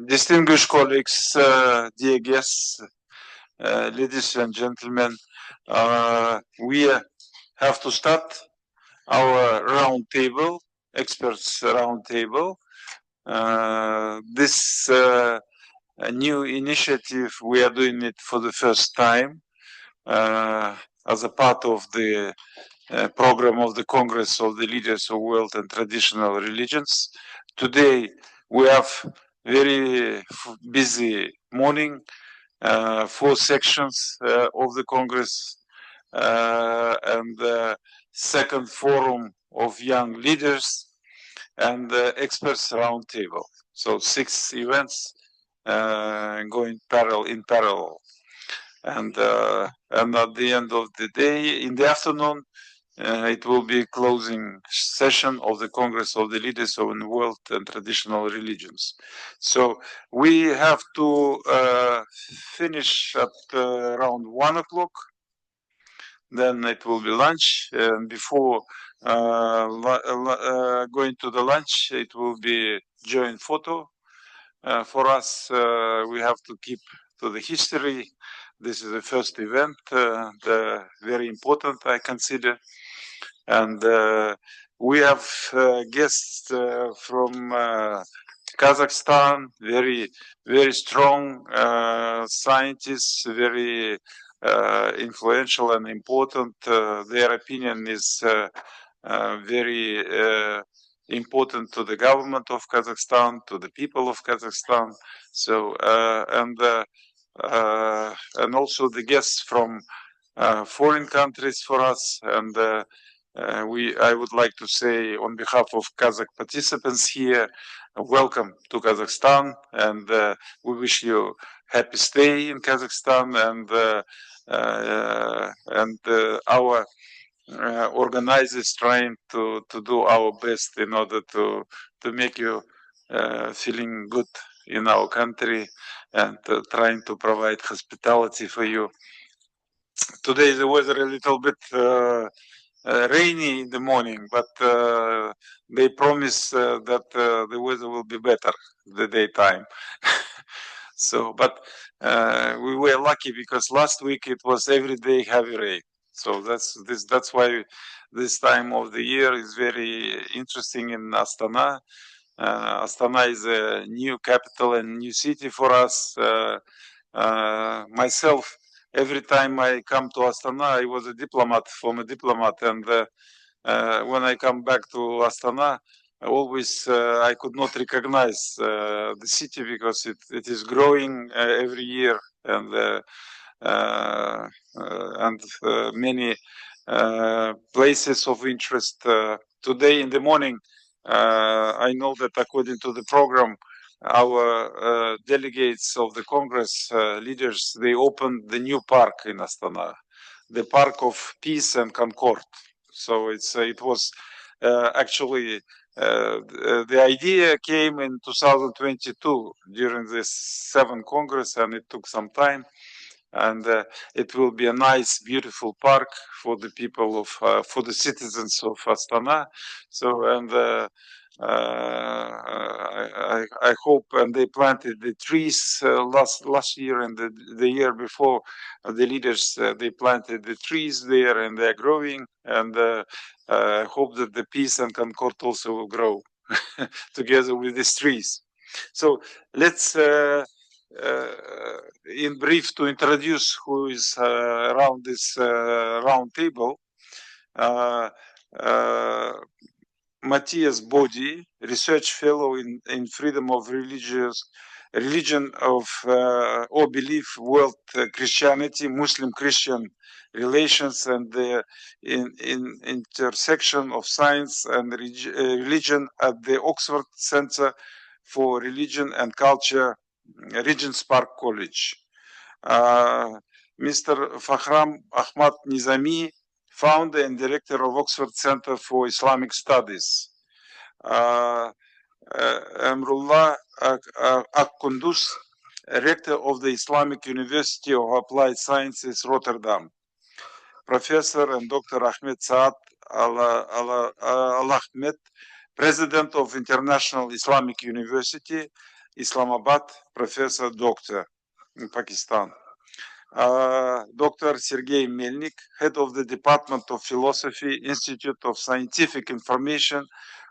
Distinguished colleagues, dear guests, ladies and gentlemen, we have to start our roundtable, experts roundtable. This new initiative, we are doing it for the first time as a part of the program of the Congress of the Leaders of World and Traditional Religions. Today, we have very busy morning, 4 sections of the Congress and the second forum of young leaders and experts roundtable. So 6 events going in parallel. And at the end of the day, in the afternoon, it will be a closing session of the Congress of the Leaders of the World and Traditional Religions. So we have to finish at around 1 o'clock. Then it will be lunch. And before going to the lunch, it will be joint photo. For us, we have to keep to the history. This is the first event, very important, I consider. And we have guests from Kazakhstan, very, very strong scientists, very influential and important. Their opinion is very important to the government of Kazakhstan, to the people of Kazakhstan. So and also the guests from foreign countries for us, and I would like to say on behalf of Kazakh participants here, welcome to Kazakhstan, and we wish you happy stay in Kazakhstan, and our organizers trying to do our best in order to make you feeling good in our country, and trying to provide hospitality for you. Today the weather a little bit rainy in the morning, but they promise that the weather will be better the daytime. So, but we were lucky because last week it was every day heavy rain. So that's why this time of the year is very interesting in Astana. Astana is a new capital and new city for us. Myself, every time I come to Astana, I was a diplomat, and when I come back to Astana, always I could not recognize the city because it is growing every year, and many places of interest. Today in the morning, I know that according to the program, our delegates of the Congress leaders, they opened the new park in Astana, the Park of Peace and Concord. So it was actually the idea came in 2022 during this VII Congress, and it took some time. And it will be a nice, beautiful park for the people of, for the citizens of Astana. So, and I hope, and they planted the trees last year and the year before. The leaders they planted the trees there, and they're growing. And I hope that the peace and concord also will grow together with these trees. So let's. In brief, to introduce who is around this round table, Matthias Bodi, research fellow in freedom of religion of or belief, world Christianity, Muslim-Christian relations, and the intersection of science and religion at the Oxford Center for Religion and Culture, Regent's Park College. Mr. Fahram Ahmad Nizami, founder and director of Oxford Center for Islamic Studies. Emrullah Ak-Kunduz, rector of the Islamic University of Applied Sciences, Rotterdam. Professor and Dr. Ahmed Saad Al-Ahmed, president of International Islamic University, Islamabad, professor, doctor in Pakistan. Dr. Sergei Melnik, head of the Department of Philosophy, Institute of Scientific Information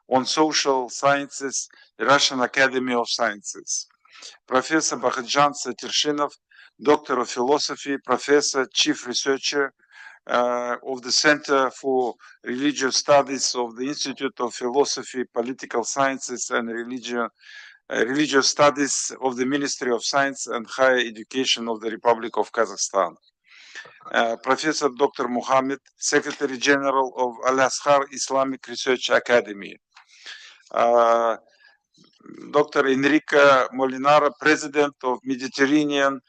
on Social Sciences, Russian Academy of Sciences. Professor Bakhadjan Satershinov, Doctor of Philosophy, Professor, Chief Researcher of the Center for Religious Studies of the Institute of Philosophy, Political Sciences and Religious Studies of the Ministry of Science and Higher Education of the Republic of Kazakhstan. Professor Dr. Mohammed, Secretary General of Al-Azhar Islamic Research Academy. Dr. Enrica Molinara, President of Mediterranean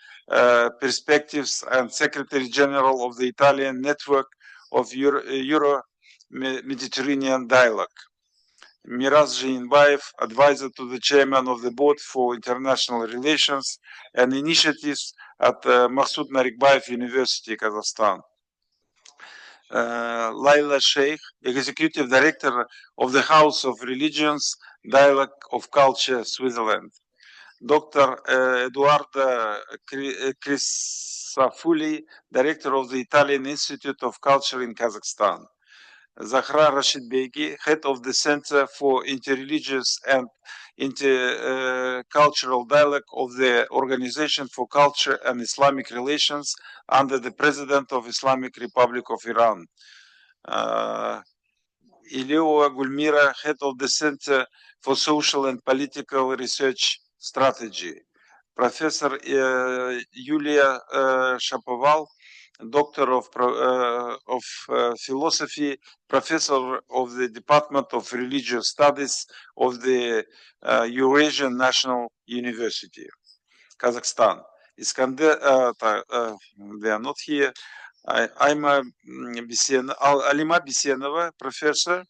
Perspectives and Secretary General of the Italian Network of Euro-Mediterranean Dialogue. Miraz Zheinbaev, advisor to the chairman of the board for international relations and initiatives at Maksud Narikbaev University, Kazakhstan. Laila Sheikh, executive director of the House of Religions, Dialogue of Culture, Switzerland. Dr. Eduardo Crisafulli, director of the Italian Institute of Culture in Kazakhstan. Zahra Rashid Begi, head of the Center for Interreligious and Intercultural Dialogue of the Organization for Culture and Islamic Relations under the President of Islamic Republic of Iran. Iliova Gulmira, head of the Center for Social and Political Research Strategy. Professor Yulia Shapoval, Doctor of Philosophy, Professor of the Department of Religious Studies of the Eurasian National University, Kazakhstan. Iskander, they are not here. Alima Bisenova, Professor,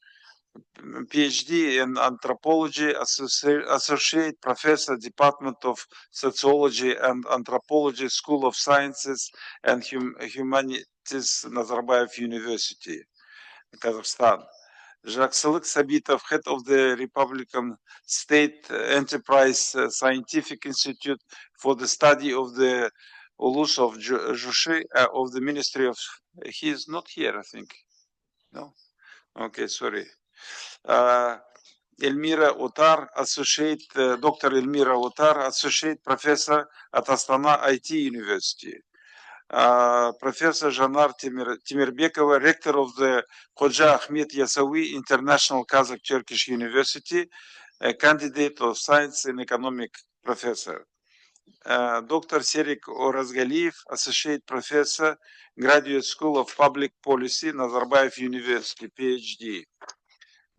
PhD in Anthropology, Associate Professor, Department of Sociology and Anthropology, School of Sciences and Humanities, Nazarbayev University. Kazakhstan. Жақсылық Сабитов, head of the Republican State Enterprise Scientific Institute for the Study of the Ulus of Jushi of the Ministry of... He is not here, I think. No? Okay, sorry. Эльмира Отар, Dr. Эльмира Отар, Associate Professor at Astana IT University. Professor Жанар Тимирбекова, Rector of the Khoja Ahmed Yasawi International Kazakh Turkish University, a candidate of Science and Economic Professor. Dr. Serik Orazgaliyev, Associate Professor, Graduate School of Public Policy, Nazarbayev University, PhD.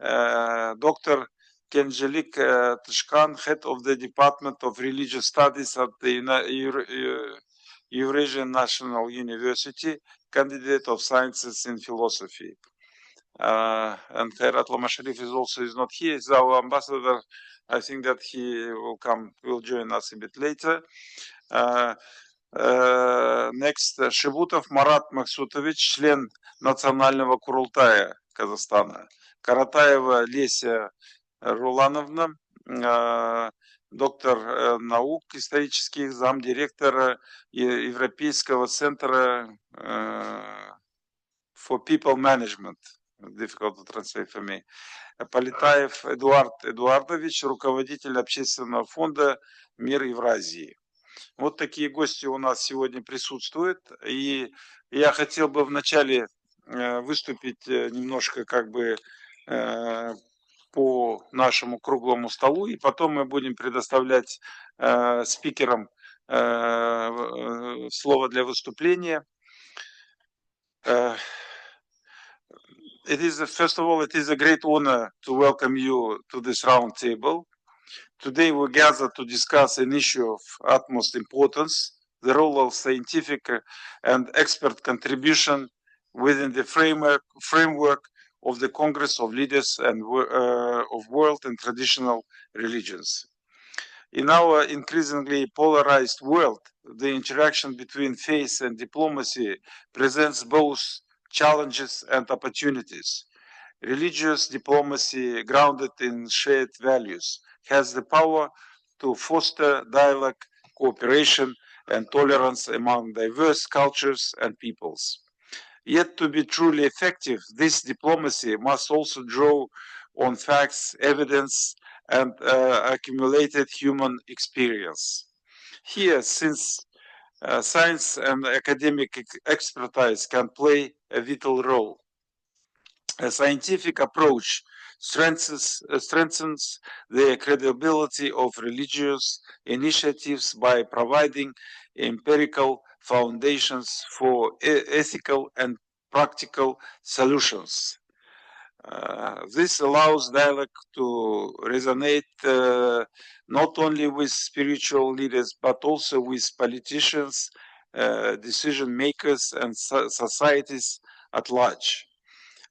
Dr. Kenjelik Tishkan, Head of the Department of Religious Studies at the Eurasian National University, candidate of Sciences in Philosophy. And Khairat Lomasharif is not here, he's our ambassador. I think that he will join us a bit later. Next, Шибутов Марат Максутович, член Национального Курултая Казахстана. Каратаева Леся Рулановна, доктор наук исторических, замдиректора Европейского центра for People Management. Difficult to translate for me. Полетаев Эдуард Эдуардович, руководитель общественного фонда «Мир Евразии». Вот такие гости у нас сегодня присутствуют. И я хотел бы вначале выступить немножко как бы по нашему круглому столу, и потом мы будем предоставлять спикерам слово для выступления. First of all, it is a great honor to welcome you to this round table. Today we gather to discuss an issue of utmost importance, the role of scientific and expert contribution within the framework of the Congress of Leaders and of World and Traditional Religions. In our increasingly polarized world, the interaction between faith and diplomacy presents both challenges and opportunities. Religious diplomacy, grounded in shared values, has the power to foster dialogue, cooperation, and tolerance among diverse cultures and peoples. Yet to be truly effective, this diplomacy must also draw on facts, evidence, and accumulated human experience. Here, since science and academic expertise can play a vital role, a scientific approach strengthens the credibility of religious initiatives by providing empirical foundations for ethical and practical solutions. This allows dialogue to resonate not only with spiritual leaders, but also with politicians, decision makers, and societies at large,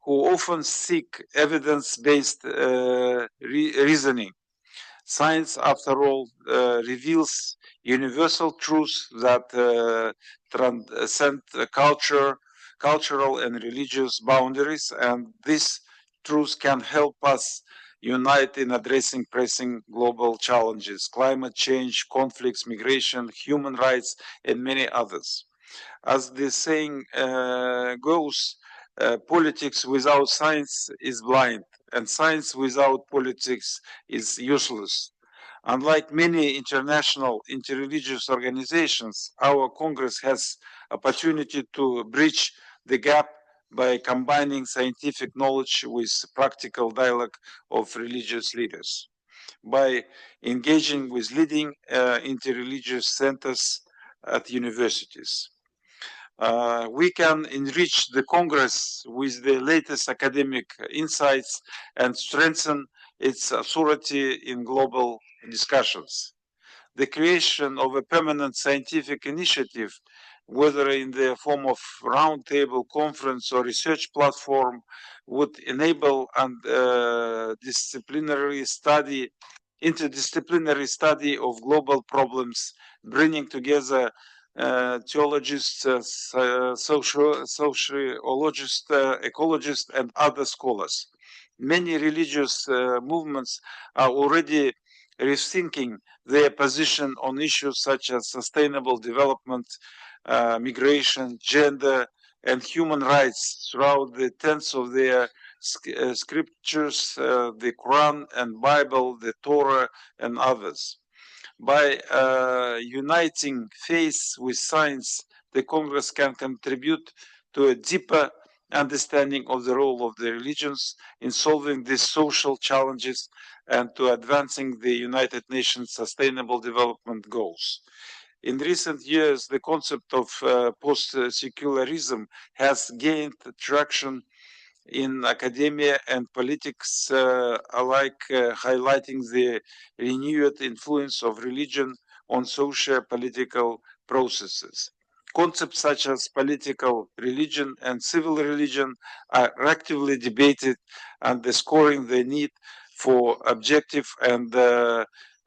who often seek evidence-based reasoning. Science, after all, reveals universal truths that transcend cultural and religious boundaries, and these truths can help us unite in addressing pressing global challenges: climate change, conflicts, migration, human rights, and many others. As the saying goes, politics without science is blind, and science without politics is useless. Unlike many international interreligious organizations, our Congress has opportunity to bridge the gap by combining scientific knowledge with practical dialogue of religious leaders, by engaging with leading interreligious centers at universities. We can enrich the Congress with the latest academic insights and strengthen its authority in global discussions. The creation of a permanent scientific initiative, whether in the form of roundtable conference or research platform, would enable interdisciplinary study of global problems, bringing together theologists, sociologists, ecologists, and other scholars. Many religious movements are already rethinking their position on issues such as sustainable development, migration, gender, and human rights throughout the tenets of their scriptures, the Quran and Bible, the Torah, and others. By uniting faith with science, the Congress can contribute to a deeper understanding of the role of the religions in solving these social challenges and to advancing the United Nations Sustainable Development Goals. In recent years, the concept of post-secularism has gained traction in academia and politics alike, highlighting the renewed influence of religion on socio-political processes. Concepts such as political religion and civil religion are actively debated, underscoring the need for objective and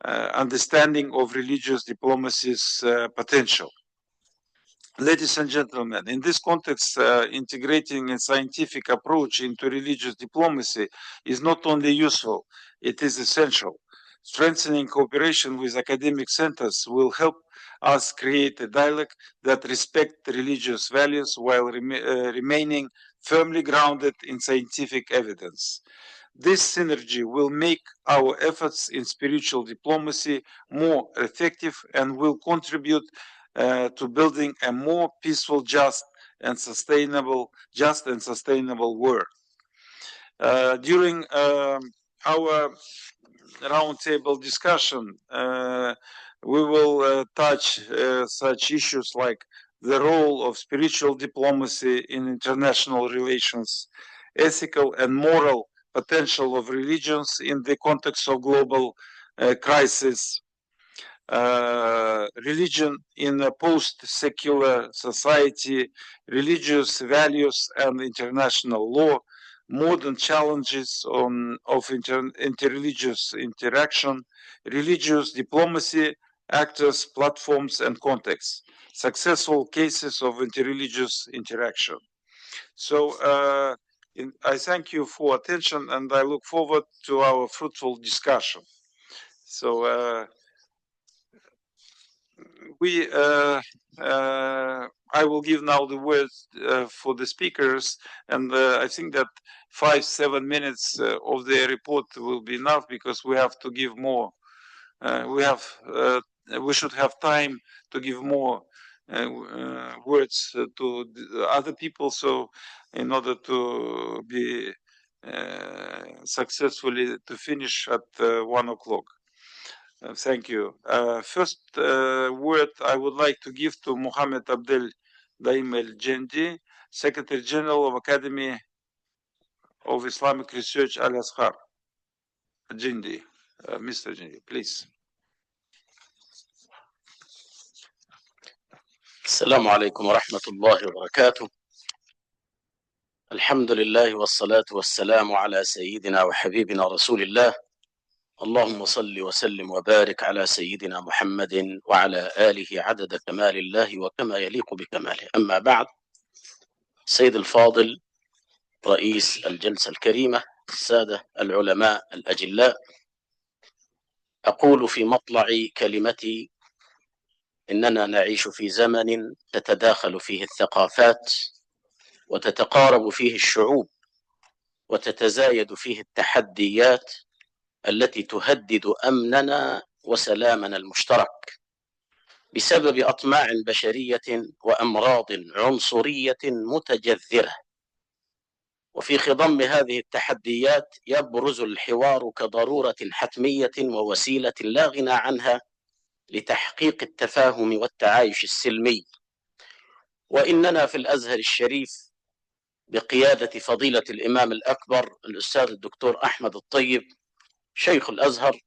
understanding of religious diplomacy's potential. Ladies and gentlemen, in this context, integrating a scientific approach into religious diplomacy is not only useful, it is essential. Strengthening cooperation with academic centers will help us create a dialogue that respects religious values while remaining firmly grounded in scientific evidence. This synergy will make our efforts in spiritual diplomacy more effective and will contribute to building a more peaceful, just and sustainable world. During our roundtable discussion, we will touch such issues like the role of spiritual diplomacy in international relations, ethical and moral potential of religions in the context of global crisis, religion in a post-secular society, religious values and international law, modern challenges of interreligious interaction, religious diplomacy, actors, platforms, and contexts, successful cases of interreligious interaction. So I thank you for attention, and I look forward to our fruitful discussion. So I will give now the word for the speakers, and I think that 5-7 minutes of their report will be enough, because we have to give more. We should have time to give more words to the other people. So, in order to be successfully to finish at 1 o'clock. Thank you. First word I would like to give to Mohammed Abdel Daim El-Jendi, Secretary General of Academy of Islamic Research, Al-Azhar. Jendi, Mr. Jendi, please. السلام عليكم ورحمة الله وبركاته. الحمد لله والصلاة والسلام على سيدنا وحبيبنا رسول الله. اللهم صل وسلم وبارك على سيدنا محمد وعلى آله عدد كمال الله وكما يليق بكماله. أما بعد، سيد الفاضل رئيس الجلسة الكريمة، السادة العلماء الأجلاء، أقول في مطلع كلمتي إننا نعيش في زمن تتداخل فيه الثقافات وتتقارب فيه الشعوب وتتزايد فيه التحديات التي تهدد أمننا وسلامنا المشترك بسبب أطماع بشرية وأمراض عنصرية متجذرة. وفي خضم هذه التحديات يبرز الحوار كضرورة حتمية ووسيلة لا غنى عنها لتحقيق التفاهم والتعايش السلمي. وإننا في الأزهر الشريف بقيادة فضيلة الإمام الأكبر الأستاذ الدكتور أحمد الطيب شيخ الأزهر،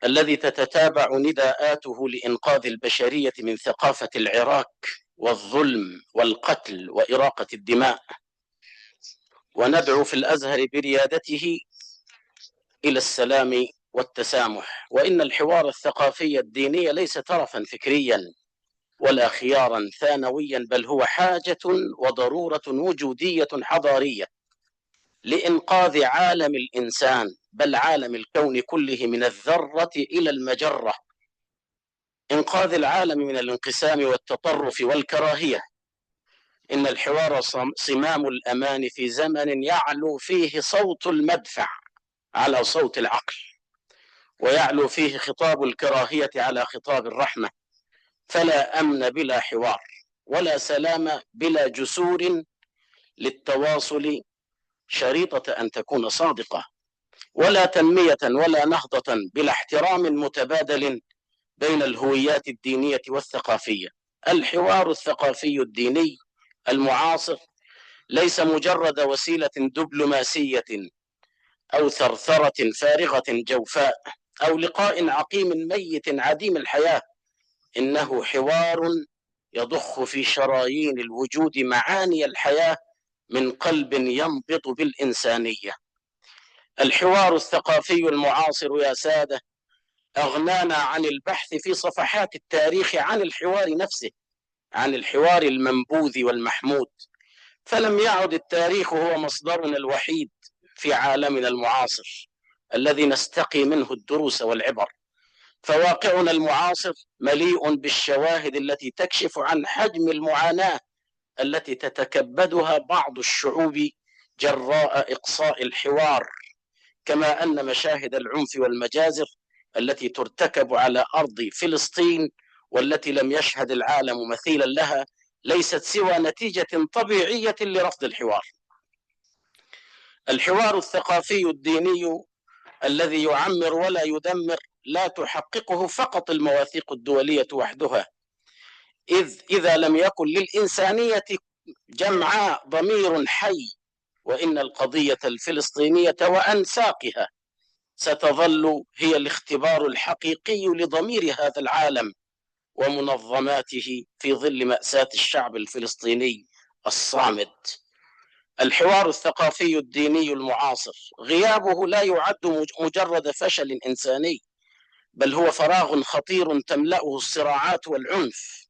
الذي تتتابع نداءاته لإنقاذ البشرية من ثقافة العراك والظلم والقتل وإراقة الدماء، وندعو في الأزهر بريادته إلى السلام والتسامح. وإن الحوار الثقافي الديني ليس ترفا فكريا، ولا خيارا ثانويا، بل هو حاجة وضرورة وجودية حضارية لإنقاذ عالم الإنسان، بل عالم الكون كله، من الذرة إلى المجرة، إنقاذ العالم من الانقسام والتطرف والكراهية. إن الحوار صمام الأمان في زمن يعلو فيه صوت المدفع على صوت العقل، ويعلو فيه خطاب الكراهية على خطاب الرحمة. فلا أمن بلا حوار، ولا سلام بلا جسور للتواصل شريطة أن تكون صادقة، ولا تنمية ولا نهضة بلا احترام متبادل بين الهويات الدينية والثقافية. الحوار الثقافي الديني المعاصر ليس مجرد وسيلة دبلوماسية أو ثرثرة فارغة جوفاء أو لقاء عقيم ميت عديم الحياة، إنه حوار يضخ في شرايين الوجود معاني الحياة من قلب ينبض بالإنسانية. الحوار الثقافي المعاصر يا سادة أغنانا عن البحث في صفحات التاريخ عن الحوار نفسه، عن الحوار المنبوذ والمحمود. فلم يعد التاريخ هو مصدرنا الوحيد في عالمنا المعاصر الذي نستقي منه الدروس والعبر، فواقعنا المعاصر مليء بالشواهد التي تكشف عن حجم المعاناة التي تتكبدها بعض الشعوب جراء إقصاء الحوار، كما أن مشاهد العنف والمجازر التي ترتكب على أرض فلسطين والتي لم يشهد العالم مثيلا لها ليست سوى نتيجة طبيعية لرفض الحوار. الحوار الثقافي الديني الذي يعمر ولا يدمر لا تحققه فقط المواثيق الدولية وحدها، إذا لم يكن للإنسانية جمعاء ضمير حي، وإن القضية الفلسطينية وأنساقها ستظل هي الاختبار الحقيقي لضمير هذا العالم ومنظماته في ظل مأساة الشعب الفلسطيني الصامد. الحوار الثقافي الديني المعاصر غيابه لا يعد مجرد فشل إنساني، بل هو فراغ خطير تملأه الصراعات والعنف،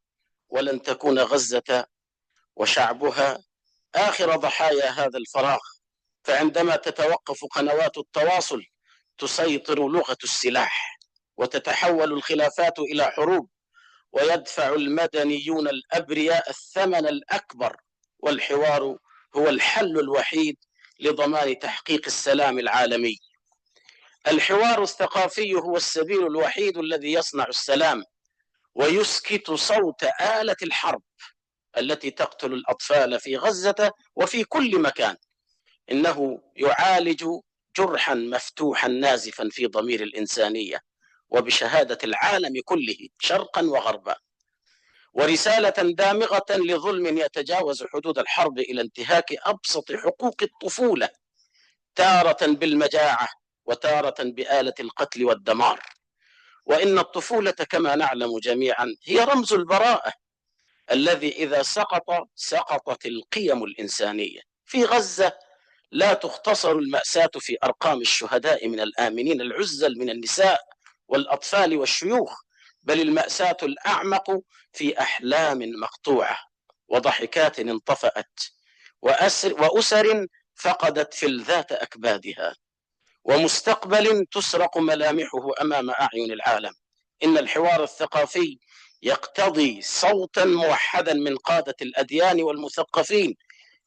ولن تكون غزة وشعبها آخر ضحايا هذا الفراغ. فعندما تتوقف قنوات التواصل تسيطر لغة السلاح، وتتحول الخلافات إلى حروب، ويدفع المدنيون الأبرياء الثمن الأكبر، والحوار هو الحل الوحيد لضمان تحقيق السلام العالمي. الحوار الثقافي هو السبيل الوحيد الذي يصنع السلام ويسكت صوت آلة الحرب التي تقتل الأطفال في غزة وفي كل مكان. إنه يعالج جرحا مفتوحا نازفا في ضمير الإنسانية، وبشهادة العالم كله شرقا وغربا، ورسالة دامغة لظلم يتجاوز حدود الحرب إلى انتهاك أبسط حقوق الطفولة، تارة بالمجاعة وتارة بآلة القتل والدمار. وإن الطفولة كما نعلم جميعا هي رمز البراءة الذي إذا سقطت القيم الإنسانية. في غزة لا تختصر المأساة في أرقام الشهداء من الآمنين العزل من النساء والأطفال والشيوخ، بل المأساة الأعمق في أحلام مقطوعة وضحكات انطفأت وأسر فقدت فلذات أكبادها، ومستقبل تسرق ملامحه أمام أعين العالم. إن الحوار الثقافي يقتضي صوتا موحدا من قادة الأديان والمثقفين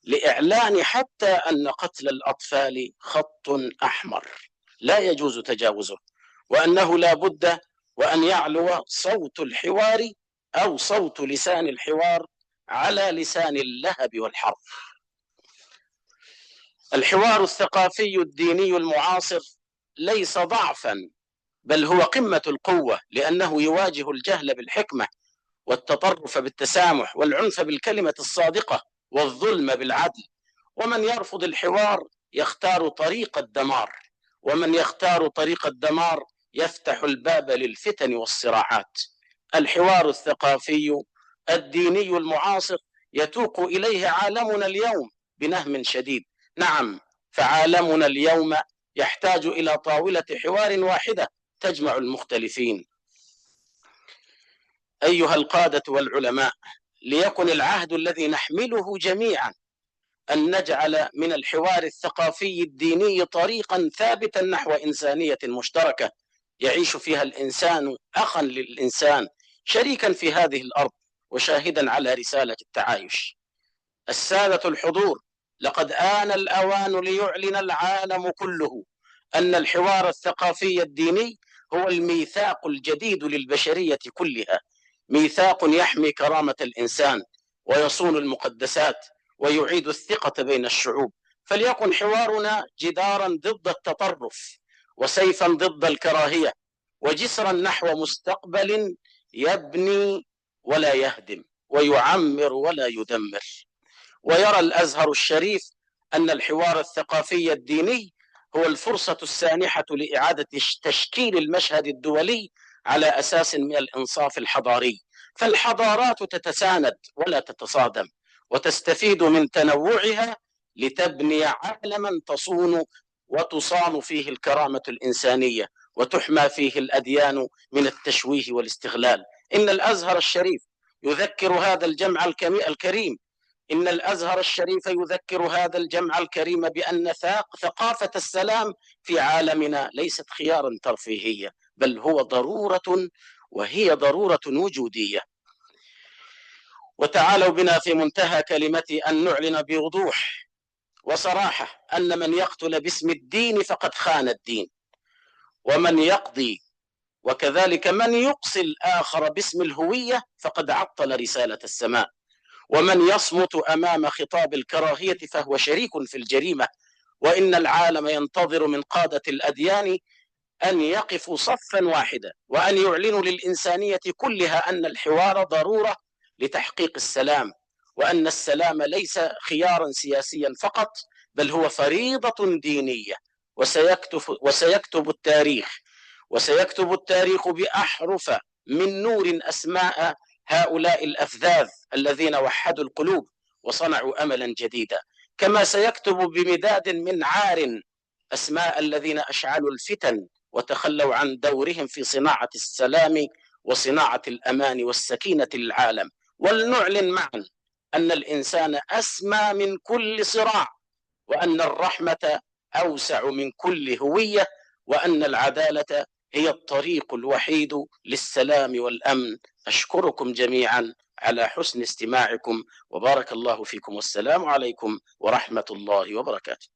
لإعلان حتى أن قتل الأطفال خط أحمر لا يجوز تجاوزه، وأنه لا بد وأن يعلو صوت الحوار أو صوت لسان الحوار على لسان اللهب والحرب. الحوار الثقافي الديني المعاصر ليس ضعفا، بل هو قمة القوة، لأنه يواجه الجهل بالحكمة والتطرف بالتسامح والعنف بالكلمة الصادقة والظلم بالعدل. ومن يرفض الحوار يختار طريق الدمار، ومن يختار طريق الدمار يفتح الباب للفتن والصراعات. الحوار الثقافي الديني المعاصر يتوق إليه عالمنا اليوم بنهم شديد. نعم، فعالمنا اليوم يحتاج إلى طاولة حوار واحدة تجمع المختلفين. أيها القادة والعلماء، ليكن العهد الذي نحمله جميعا أن نجعل من الحوار الثقافي الديني طريقا ثابتا نحو إنسانية مشتركة يعيش فيها الإنسان أخا للإنسان، شريكا في هذه الأرض وشاهدا على رسالة التعايش. السادة الحضور، لقد آن الأوان ليعلن العالم كله أن الحوار الثقافي الديني هو الميثاق الجديد للبشرية كلها، ميثاق يحمي كرامة الإنسان ويصون المقدسات ويعيد الثقة بين الشعوب. فليكن حوارنا جدارا ضد التطرف، وسيفا ضد الكراهية، وجسرا نحو مستقبل يبني ولا يهدم، ويعمر ولا يدمر. ويرى الأزهر الشريف أن الحوار الثقافي الديني هو الفرصة السانحة لإعادة تشكيل المشهد الدولي على أساس من الإنصاف الحضاري، فالحضارات تتساند ولا تتصادم، وتستفيد من تنوعها لتبني عالما تصون وتصان فيه الكرامة الإنسانية، وتحمى فيه الأديان من التشويه والاستغلال. إن الأزهر الشريف يذكر هذا الجمع الكريم إن الأزهر الشريف يذكر هذا الجمع الكريم بأن ثقافة السلام في عالمنا ليست خيارا ترفيهيا، بل هو ضرورة، وهي ضرورة وجودية. وتعالوا بنا في منتهى كلمتي أن نعلن بوضوح وصراحة أن من يقتل باسم الدين فقد خان الدين، ومن يقضي وكذلك من يقصي الآخر باسم الهوية فقد عطل رسالة السماء، ومن يصمت أمام خطاب الكراهية فهو شريك في الجريمة. وإن العالم ينتظر من قادة الأديان أن يقفوا صفا واحدا، وأن يعلنوا للإنسانية كلها أن الحوار ضرورة لتحقيق السلام، وأن السلام ليس خيارا سياسيا فقط، بل هو فريضة دينية. وسيكتب التاريخ بأحرف من نور أسماء هؤلاء الأفذاذ الذين وحدوا القلوب وصنعوا أملا جديدا، كما سيكتب بمداد من عار أسماء الذين أشعلوا الفتن وتخلوا عن دورهم في صناعة السلام وصناعة الأمان والسكينة للعالم. ولنعلن معا أن الإنسان أسمى من كل صراع، وأن الرحمة أوسع من كل هوية، وأن العدالة هي الطريق الوحيد للسلام والأمن. أشكركم جميعا على حسن استماعكم، وبارك الله فيكم، والسلام عليكم ورحمة الله وبركاته.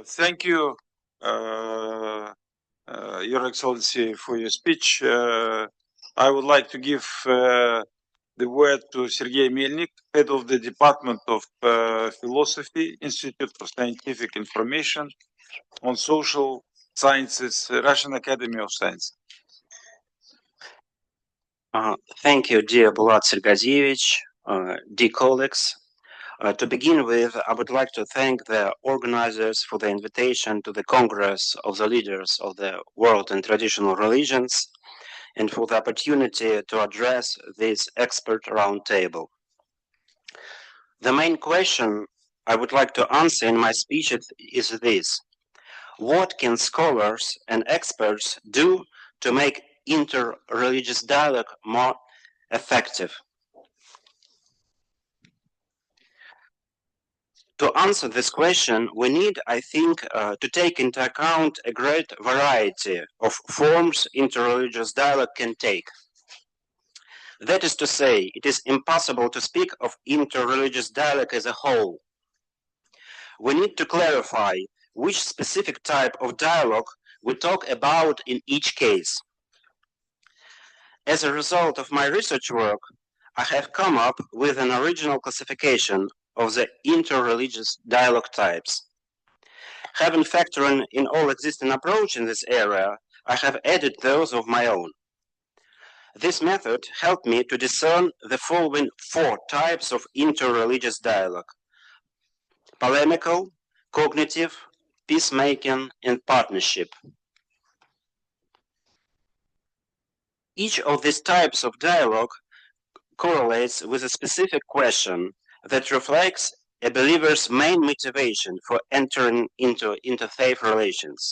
Thank you, Your Excellency, for your speech. I would like to give the word to Sergei Melnik, head of the Department of Philosophy, Institute for Scientific Information on Social Sciences, Russian Academy of Science. Thank you, dear Bulat Sergazevich, dear colleagues. To begin with, I would like to thank the organizers for the invitation to the Congress of the Leaders of the World and Traditional Religions, and for the opportunity to address this expert roundtable. The main question I would like to answer in my speech is this: what can scholars and experts do to make inter-religious dialogue more effective? To answer this question, we need, I think, to take into account a great variety of forms interreligious dialogue can take. That is to say, it is impossible to speak of interreligious dialogue as a whole. We need to clarify which specific type of dialogue we talk about in each case. As a result of my research work, I have come up with an original classification of the interreligious dialogue types. Having factored in all existing approaches in this area, I have added those of my own. This method helped me to discern the following 4 types of interreligious dialogue: polemical, cognitive, peacemaking, and partnership. Each of these types of dialogue correlates with a specific question that reflects a believer's main motivation for entering into interfaith relations.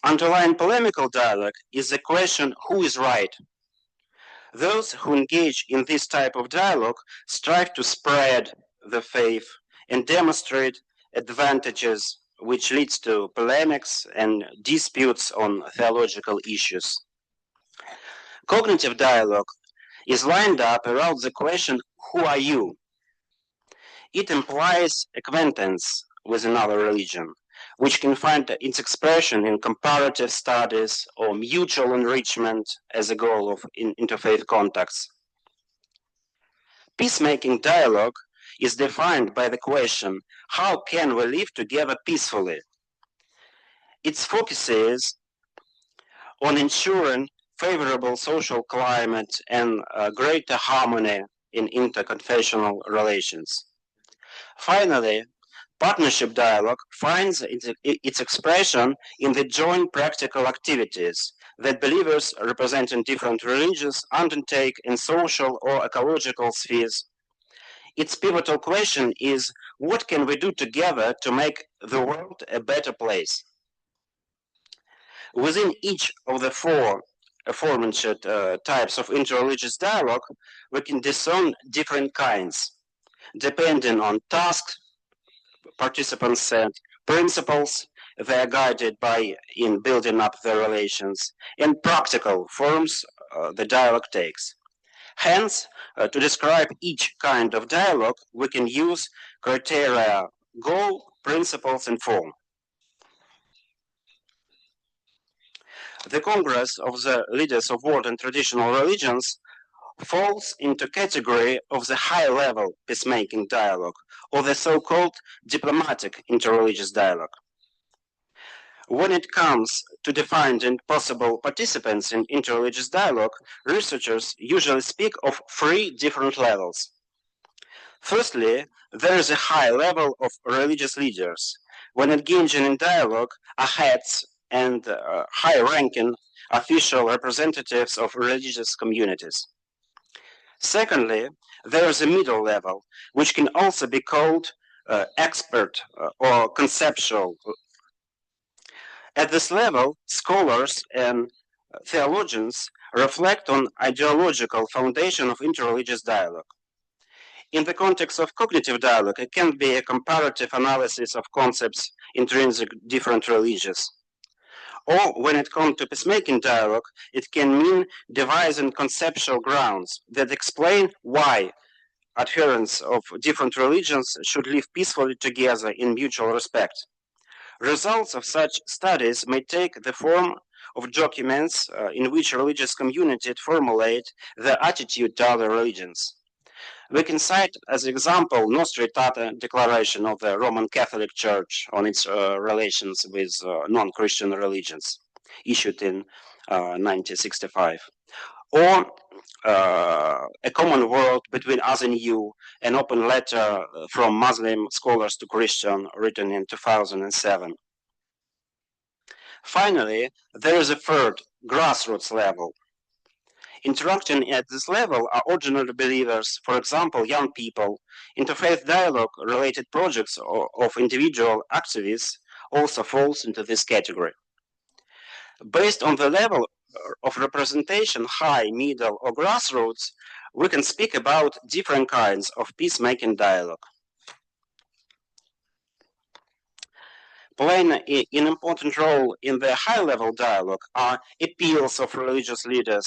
Underlying polemical dialogue is the question, who is right? Those who engage in this type of dialogue strive to spread the faith and demonstrate advantages, which leads to polemics and disputes on theological issues. Cognitive dialogue is lined up around the question, who are you? It implies acquaintance with another religion, which can find its expression in comparative studies or mutual enrichment as a goal of interfaith contacts. Peacemaking dialogue is defined by the question, how can we live together peacefully? Its focus is on ensuring favorable social climate and greater harmony in interconfessional relations. Finally, partnership dialogue finds its expression in the joint practical activities that believers representing different religions undertake in social or ecological spheres. Its pivotal question is, what can we do together to make the world a better place? Within each of the four aforementioned types of interreligious dialogue, we can discern different kinds, depending on tasks participants set, principles they are guided by in building up their relations, and practical forms the dialogue takes. Hence, to describe each kind of dialogue, we can use criteria, goal, principles, and form. The Congress of the Leaders of World and Traditional Religions falls into category of the high-level peacemaking dialogue, or the so-called diplomatic interreligious dialogue. When it comes to defining possible participants in interreligious dialogue, researchers usually speak of three different levels. Firstly, there is a high level of religious leaders. When engaging in dialogue are heads and high-ranking official representatives of religious communities. Secondly, there is a middle level, which can also be called expert or conceptual. At this level, scholars and theologians reflect on ideological foundation of interreligious dialogue. In the context of cognitive dialogue, it can be a comparative analysis of concepts intrinsic different religions. Or when it comes to peacemaking dialogue, it can mean devising conceptual grounds that explain why adherents of different religions should live peacefully together in mutual respect. Results of such studies may take the form of documents in which religious communities formulate their attitude to other religions. We can cite as example Nostra Aetate Declaration of the Roman Catholic Church on its relations with non-Christian religions, issued in 1965, or A Common World Between Us and You, an open letter from Muslim scholars to Christian, written in 2007. Finally, there is a third, grassroots level. Interacting at this level are ordinary believers, for example, young people. Interfaith dialogue-related projects of individual activists also falls into this category. Based on the level of representation, high, middle, or grassroots, we can speak about different kinds of peacemaking dialogue. Playing an important role in the high-level dialogue are appeals of religious leaders,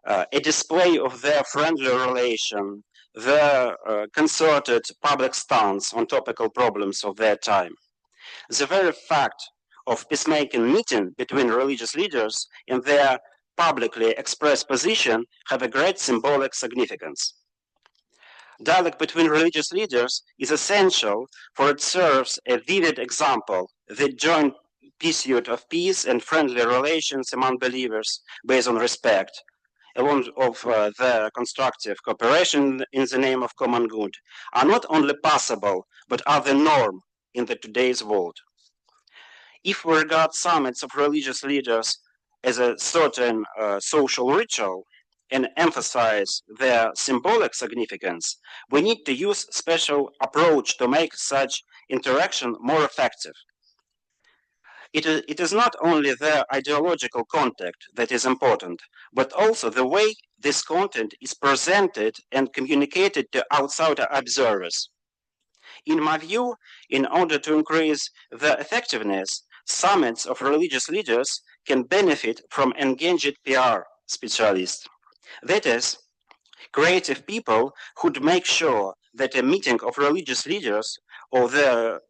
a display of their friendly relation, their concerted public stance on topical problems of their time. The very fact of peacemaking meeting between religious leaders and their publicly expressed position have a great symbolic significance. Dialogue between religious leaders is essential, for it serves a vivid example, the joint pursuit of peace and friendly relations among believers based on respect, along of the constructive cooperation in the name of common good, are not only possible, but are the norm in today's world. If we regard summits of religious leaders as a certain social ritual, and emphasize their symbolic significance, we need to use special approach to make such interaction more effective. It is not only their ideological content that is important, but also the way this content is presented and communicated to outsider observers. In my view, in order to increase the effectiveness, summits of religious leaders can benefit from engaged PR specialists. That is, creative people who'd make sure that a meeting of religious leaders or their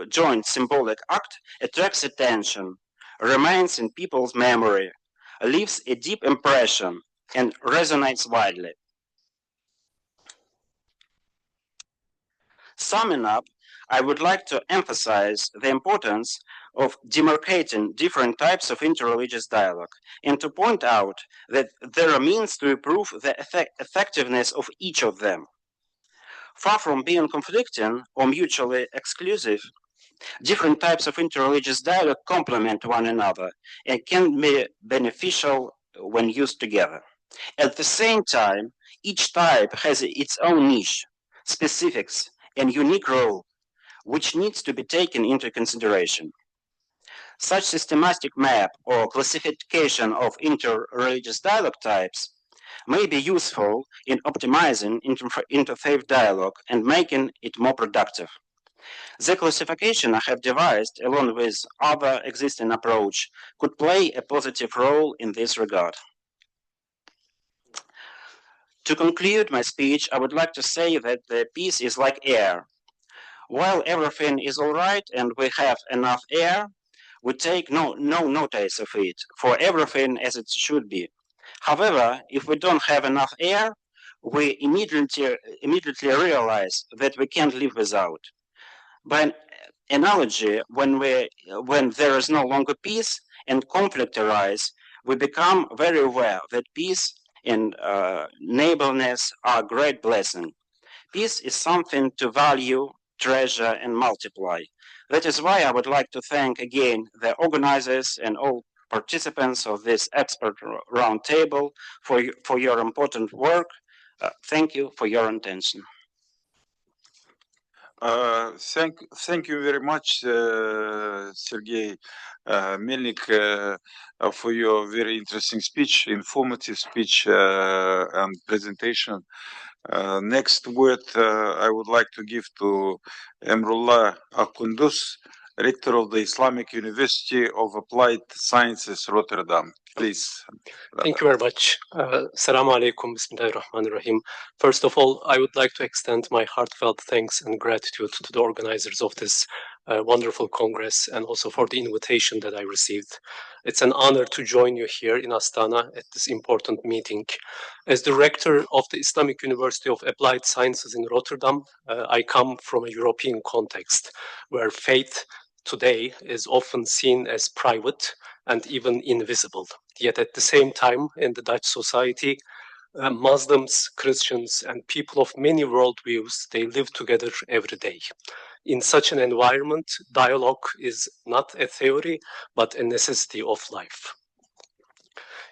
joint symbolic act attracts attention, remains in people's memory, leaves a deep impression, and resonates widely. Summing up, I would like to emphasize the importance of demarcating different types of interreligious dialogue and to point out that there are means to improve the effectiveness of each of them. Far from being conflicting or mutually exclusive, different types of interreligious dialogue complement one another and can be beneficial when used together. At the same time, each type has its own niche, specifics, and unique role, which needs to be taken into consideration. Such systematic map or classification of interreligious dialogue types may be useful in optimizing interfaith dialogue and making it more productive. The classification I have devised, along with other existing approach, could play a positive role in this regard. To conclude my speech, I would like to say that the peace is like air. While everything is all right and we have enough air, we take no notice of it, for everything as it should be. However, if we don't have enough air, we immediately realize that we can't live without. By analogy, when there is no longer peace and conflict arise, we become very aware that peace and neighborliness are a great blessing. Peace is something to value, treasure, and multiply. That is why I would like to thank again the organizers and all participants of this expert roundtable for your important work. Thank you for your attention. Thank you very much, Sergey Melnik, for your very interesting speech, informative speech and presentation. Next word I would like to give to Emrullah Akundus, Rector of the Islamic University of Applied Sciences, Rotterdam. Please. Thank you very much. Assalamu alaikum, bismillahirrahmanirrahim. First of all, I would like to extend my heartfelt thanks and gratitude to the organizers of this wonderful Congress and also for the invitation that I received. It's an honor to join you here in Astana at this important meeting. As the rector of the Islamic University of Applied Sciences in Rotterdam, I come from a European context where faith today is often seen as private and even invisible. Yet at the same time, in the Dutch society, Muslims, Christians, and people of many worldviews, they live together every day. In such an environment, dialogue is not a theory, but a necessity of life.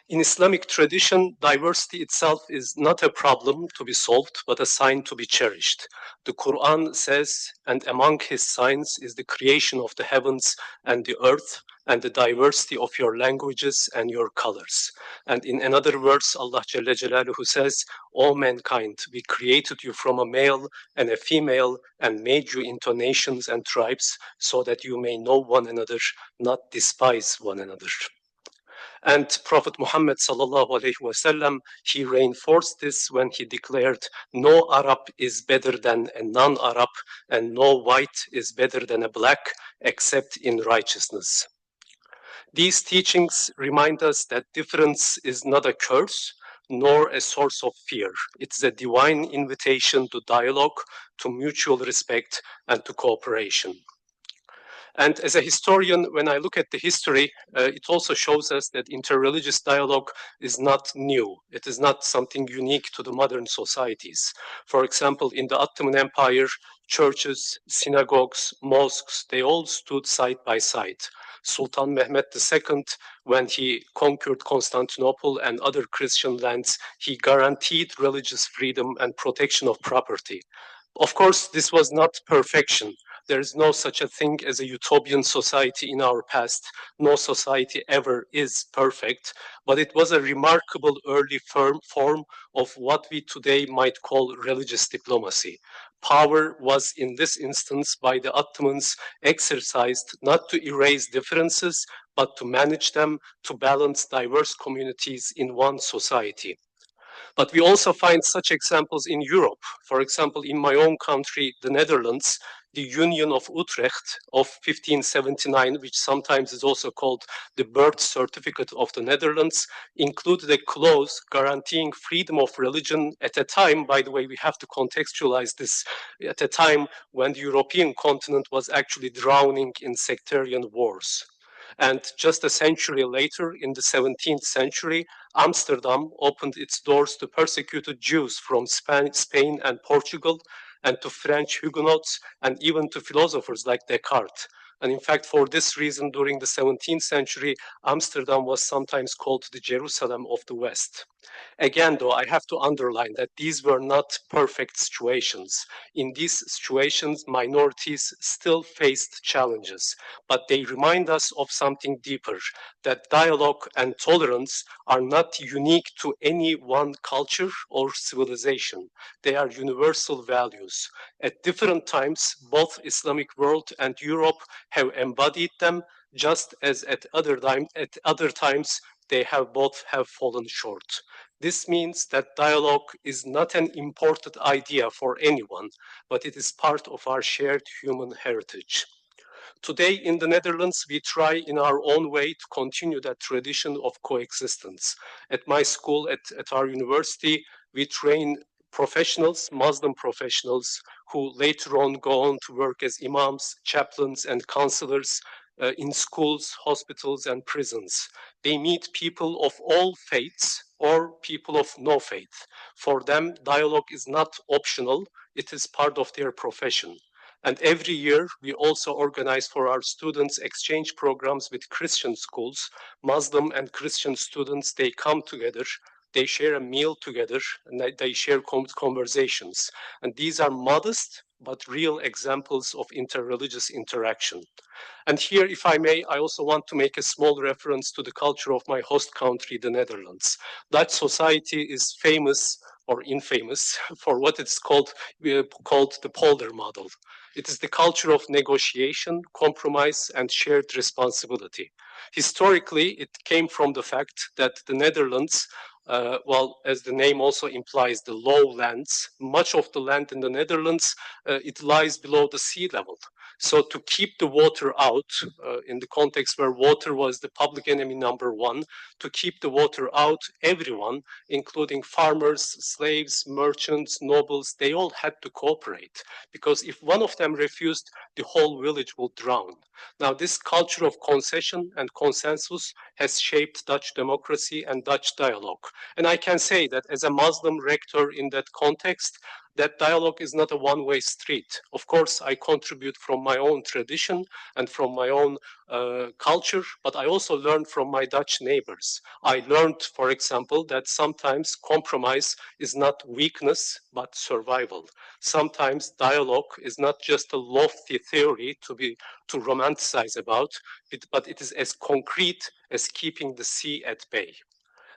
In Islamic tradition, diversity itself is not a problem to be solved, but a sign to be cherished. The Quran says, and among his signs is the creation of the heavens and the earth, and the diversity of your languages and your colors. And in another verse, Allah Jalla Jalaluhu says, O mankind, we created you from a male and a female and made you into nations and tribes so that you may know one another, not despise one another. And Prophet Muhammad sallallahu alaihi wasallam, he reinforced this when he declared, no Arab is better than a non-Arab and no white is better than a black except in righteousness. These teachings remind us that difference is not a curse, nor a source of fear. It's a divine invitation to dialogue, to mutual respect, and to cooperation. And as a historian, when I look at the history, it also shows us that interreligious dialogue is not new. It is not something unique to the modern societies. For example, in the Ottoman Empire, churches, synagogues, mosques, they all stood side by side. Sultan Mehmed II, when he conquered Constantinople and other Christian lands, he guaranteed religious freedom and protection of property. Of course, this was not perfection. There is no such a thing as a utopian society in our past. No society ever is perfect, but it was a remarkable early form of what we today might call religious diplomacy. Power was, in this instance, by the Ottomans, exercised not to erase differences, but to manage them, to balance diverse communities in one society. But we also find such examples in Europe. For example, in my own country, the Netherlands, the Union of Utrecht of 1579, which sometimes is also called the birth certificate of the Netherlands, included a clause guaranteeing freedom of religion at a time, by the way, we have to contextualize this, at a time when the European continent was actually drowning in sectarian wars. And just a century later, in the 17th century, Amsterdam opened its doors to persecuted Jews from Spain and Portugal, and to French Huguenots, and even to philosophers like Descartes. And in fact, for this reason, during the 17th century, Amsterdam was sometimes called the Jerusalem of the West. Again, though, I have to underline that these were not perfect situations. In these situations, minorities still faced challenges, but they remind us of something deeper, that dialogue and tolerance are not unique to any one culture or civilization. They are universal values. At different times, both Islamic world and Europe have embodied them, just as at other times they have both fallen short. This means that dialogue is not an imported idea for anyone, but it is part of our shared human heritage. Today in the Netherlands, we try in our own way to continue that tradition of coexistence. At my school, at our university, we train professionals, Muslim professionals, who later on go on to work as imams, chaplains, and counselors in schools, hospitals, and prisons. They meet people of all faiths or people of no faith. For them, dialogue is not optional, it is part of their profession. And every year, we also organize for our students exchange programs with Christian schools. Muslim and Christian students, they come together, they share a meal together, and they share conversations. And these are modest but real examples of interreligious interaction. And here, if I may, I also want to make a small reference to the culture of my host country, the Netherlands. Dutch society is famous or infamous for what it's called the polder model. It is the culture of negotiation, compromise, and shared responsibility. Historically, it came from the fact that the Netherlands, well, as the name also implies, the lowlands, much of the land in the Netherlands, it lies below the sea level. So to keep the water out, in the context where water was the public enemy number one, to keep the water out, everyone, including farmers, slaves, merchants, nobles, they all had to cooperate. Because if one of them refused, the whole village would drown. Now, this culture of concession and consensus has shaped Dutch democracy and Dutch dialogue. And I can say that as a Muslim rector in that context, that dialogue is not a one-way street. Of course, I contribute from my own tradition and from my own culture, but I also learned from my Dutch neighbors. I learned, for example, that sometimes compromise is not weakness, but survival. Sometimes dialogue is not just a lofty theory to romanticize about, but it is as concrete as keeping the sea at bay.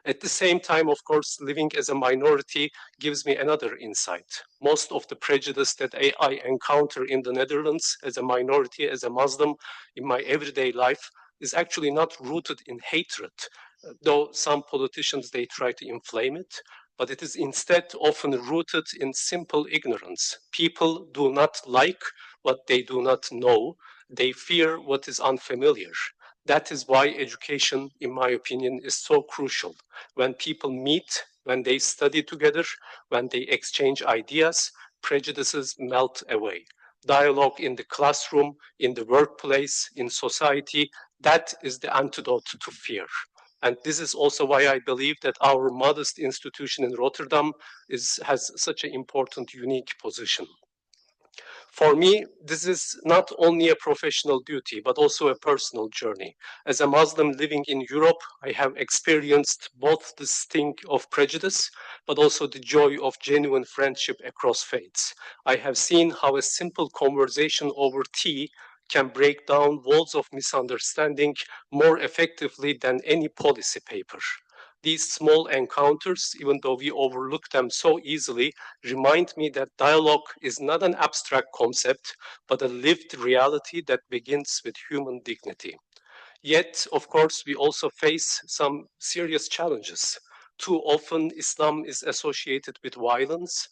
At the same time, of course, living as a minority gives me another insight. Most of the prejudice that I encounter in the Netherlands as a minority, as a Muslim, in my everyday life is actually not rooted in hatred, though some politicians, they try to inflame it, but it is instead often rooted in simple ignorance. People do not like what they do not know. They fear what is unfamiliar. That is why education, in my opinion, is so crucial. When people meet, when they study together, when they exchange ideas, prejudices melt away. dialogue in the classroom, in the workplace, in society. That is the antidote to fear. And this is also why I believe that our modest institution in Rotterdam has such an important, unique position. For me, this is not only a professional duty, but also a personal journey. As a Muslim living in Europe, I have experienced both the sting of prejudice, but also the joy of genuine friendship across faiths. I have seen how a simple conversation over tea can break down walls of misunderstanding more effectively than any policy paper. These small encounters, even though we overlook them so easily, remind me that dialogue is not an abstract concept, but a lived reality that begins with human dignity. Yet, of course, we also face some serious challenges. Too often, Islam is associated with violence,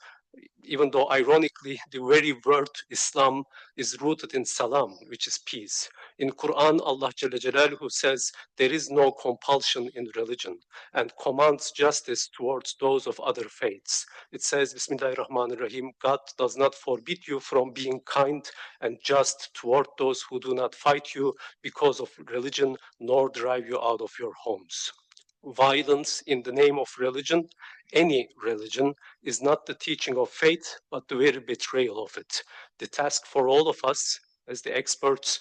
even though ironically, the very word Islam is rooted in salam, which is peace. In Quran, Allah Jalla Jalaluhu says there is no compulsion in religion and commands justice towards those of other faiths. It says, Bismillahirrahmanirrahim, God does not forbid you from being kind and just toward those who do not fight you because of religion, nor drive you out of your homes. Violence in the name of religion, any religion, is not the teaching of faith, but the very betrayal of it. The task for all of us, as the experts,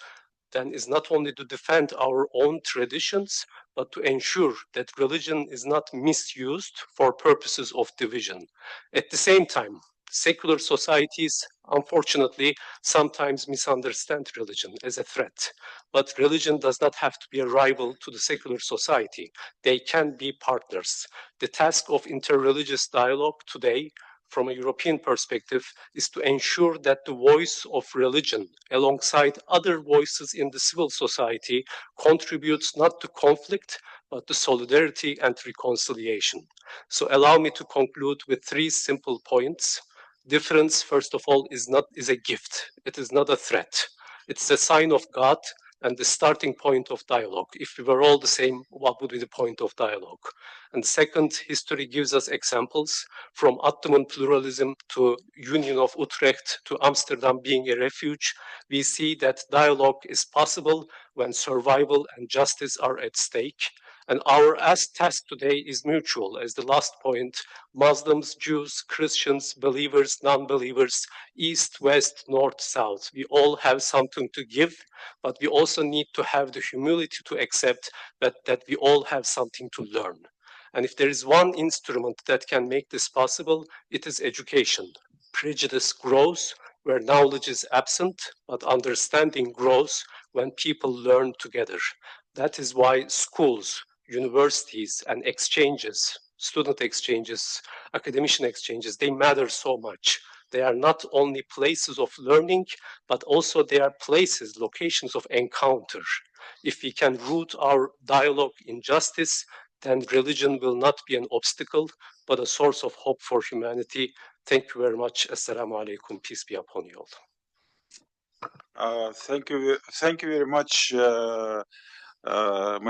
then is not only to defend our own traditions, but to ensure that religion is not misused for purposes of division. At the same time, secular societies, unfortunately, sometimes misunderstand religion as a threat. But religion does not have to be a rival to the secular society. They can be partners. The task of interreligious dialogue today, from a European perspective, is to ensure that the voice of religion, alongside other voices in the civil society, contributes not to conflict, but to solidarity and reconciliation. So allow me to conclude with 3 simple points. Difference, first of all, is a gift. It is not a threat. It's a sign of God and the starting point of dialogue. If we were all the same, what would be the point of dialogue? And second, history gives us examples from Ottoman pluralism to Union of Utrecht to Amsterdam being a refuge. We see that dialogue is possible when survival and justice are at stake. And our task today is mutual. As the last point, Muslims, Jews, Christians, believers, non-believers, East, West, North, South. We all have something to give, but we also need to have the humility to accept that we all have something to learn. And if there is one instrument that can make this possible, it is education. Prejudice grows where knowledge is absent, but understanding grows when people learn together. That is why schools, universities, and exchanges, student exchanges, academician exchanges, they matter so much. They are not only places of learning, but also they are places, locations of encounter. If we can root our dialogue in justice, then religion will not be an obstacle, but a source of hope for humanity. Thank you very much. Assalamu alaikum. Peace be upon you all. Thank you very much, my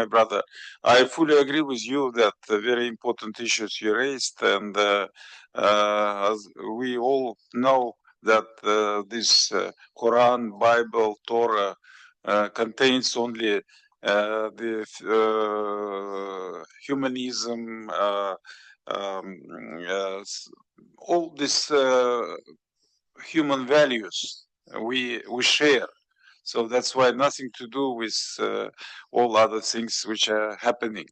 brother. I fully agree with you that very important issues you raised, and as we all know that this Quran, Bible, Torah contains only the humanism, all these human values we share. So that's why nothing to do with all other things which are happening.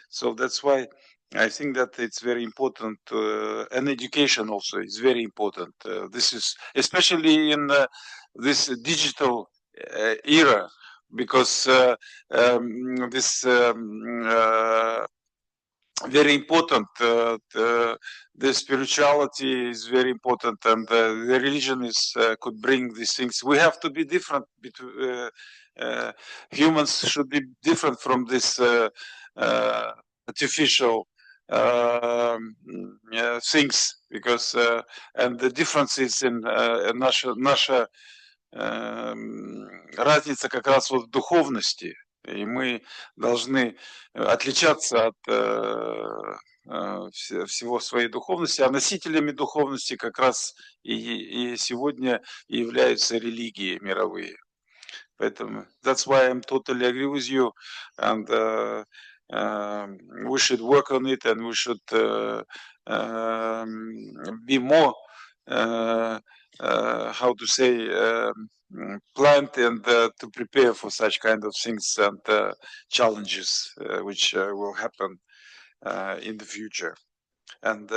So that's why I think that it's very important, and education also is very important. This is especially in this digital era, because this very important. The spirituality is very important, and the religion is could bring these things. We have to be different. Humans should be different from this artificial things, because and the differences in наша разница как раз вот в духовности. И мы должны отличаться от всего своей духовности, а носителями духовности как раз и сегодня являются религии мировые. Поэтому that's why I'm totally agree with you, and we should work on it, and we should be more how to say planned and to prepare for such kind of things and challenges which will happen in the future. And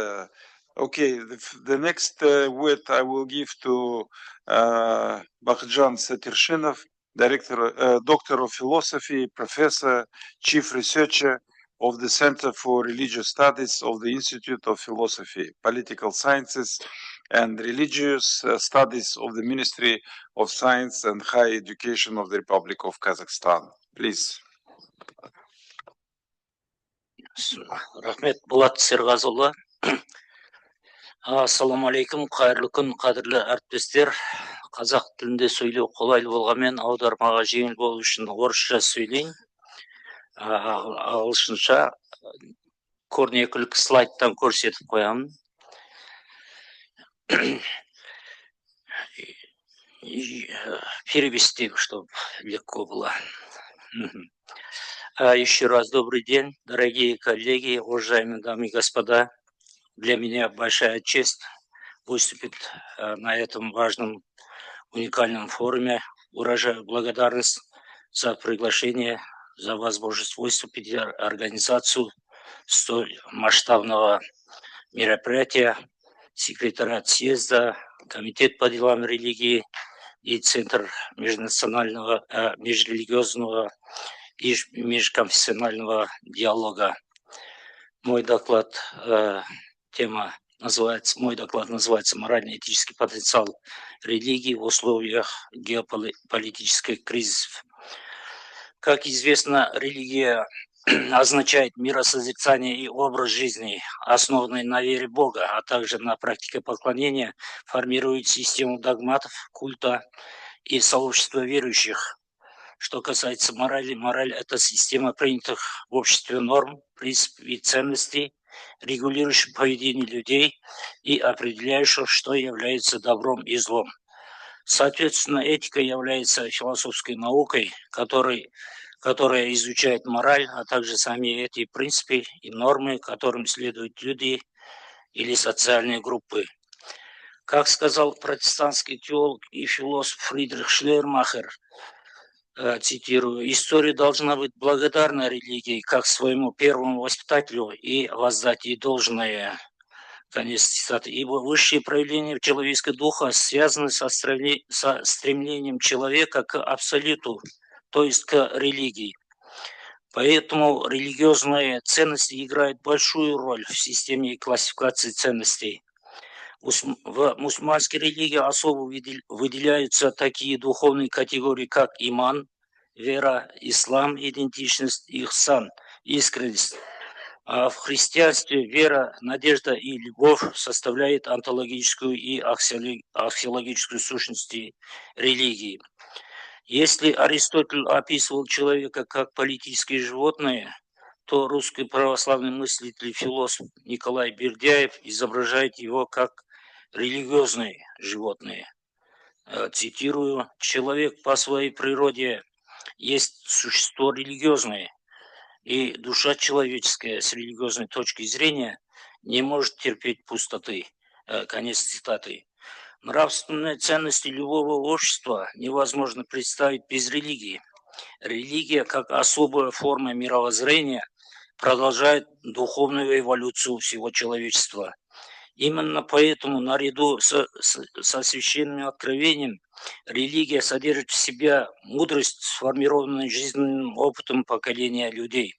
okay, the next word I will give to Bakhjan Satyrshinov, Doctor of Philosophy, Professor, Chief Researcher of the Center for Religious Studies of the Institute of Philosophy, Political Sciences and Religious Studies of the Ministry of Science and Higher Education of the Republic of Kazakhstan. Please. Рахмет, Болат Серғазұлы. Ассаламу алейкум, қайырлы күн, қадірлі әріптестер. Қазақ тілінде сөйлеу қолайлы болғанмен, аудармаға жеңіл болу үшін орысша сөйлейін. Ағылшынша көрнекілік слайдтан көрсетіп қоямын. Перевести, чтобы легко было. Еще раз добрый день, дорогие коллеги, уважаемые дамы и господа. Для меня большая честь выступить на этом важном уникальном форуме. Выражаю благодарность за приглашение, за возможность выступить и организацию столь масштабного мероприятия. Секретариат съезда, Комитет по делам религии и Центр межнационального, межрелигиозного и межконфессионального диалога. Мой доклад называется «Морально-этический потенциал религии в условиях геополитических кризисов». Как известно, религия означает миросозерцание и образ жизни, основанный на вере Бога, а также на практике поклонения, формирует систему догматов, культа и сообщества верующих. Что касается морали, мораль – это система принятых в обществе норм, принципов и ценностей, регулирующих поведение людей и определяющих, что является добром и злом. Соответственно, этика является философской наукой, которая изучает мораль, а также сами эти принципы и нормы, которым следуют люди или социальные группы. Как сказал протестантский теолог и философ Фридрих Шлейермахер, цитирую, «История должна быть благодарна религии как своему первому воспитателю и воздать ей должное». Конец цитаты. Ибо высшие проявления человеческого духа связаны со стремлением человека к абсолюту, то есть к религии. Поэтому религиозные ценности играют большую роль в системе классификации ценностей. В мусульманской религии особо выделяются такие духовные категории, как иман, вера, ислам, идентичность, ихсан, искренность. А в христианстве вера, надежда и любовь составляют онтологическую и аксиологическую сущности религии. Если Аристотель описывал человека как политическое животное, то русский православный мыслитель и философ Николай Бердяев изображает его как религиозное животное. Цитирую, «Человек по своей природе есть существо религиозное, и душа человеческая с религиозной точки зрения не может терпеть пустоты». Конец цитаты. Нравственные ценности любого общества невозможно представить без религии. Религия, как особая форма мировоззрения, продолжает духовную эволюцию всего человечества. Именно поэтому, наряду со священным откровением, религия содержит в себе мудрость, сформированную жизненным опытом поколения людей.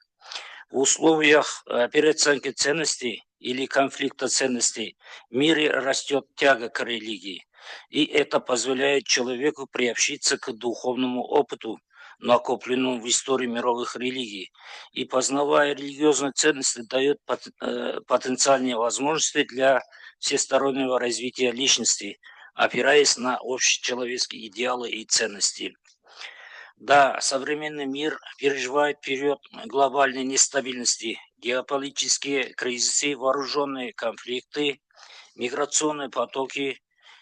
В условиях переоценки ценностей или конфликта ценностей в мире растет тяга к религии, и это позволяет человеку приобщиться к духовному опыту, накопленному в истории мировых религий, и, познавая религиозные ценности, дает потенциальные возможности для всестороннего развития личности, опираясь на общечеловеческие идеалы и ценности. Да, современный мир переживает период глобальной нестабильности, геополитические кризисы, вооруженные конфликты, миграционные потоки,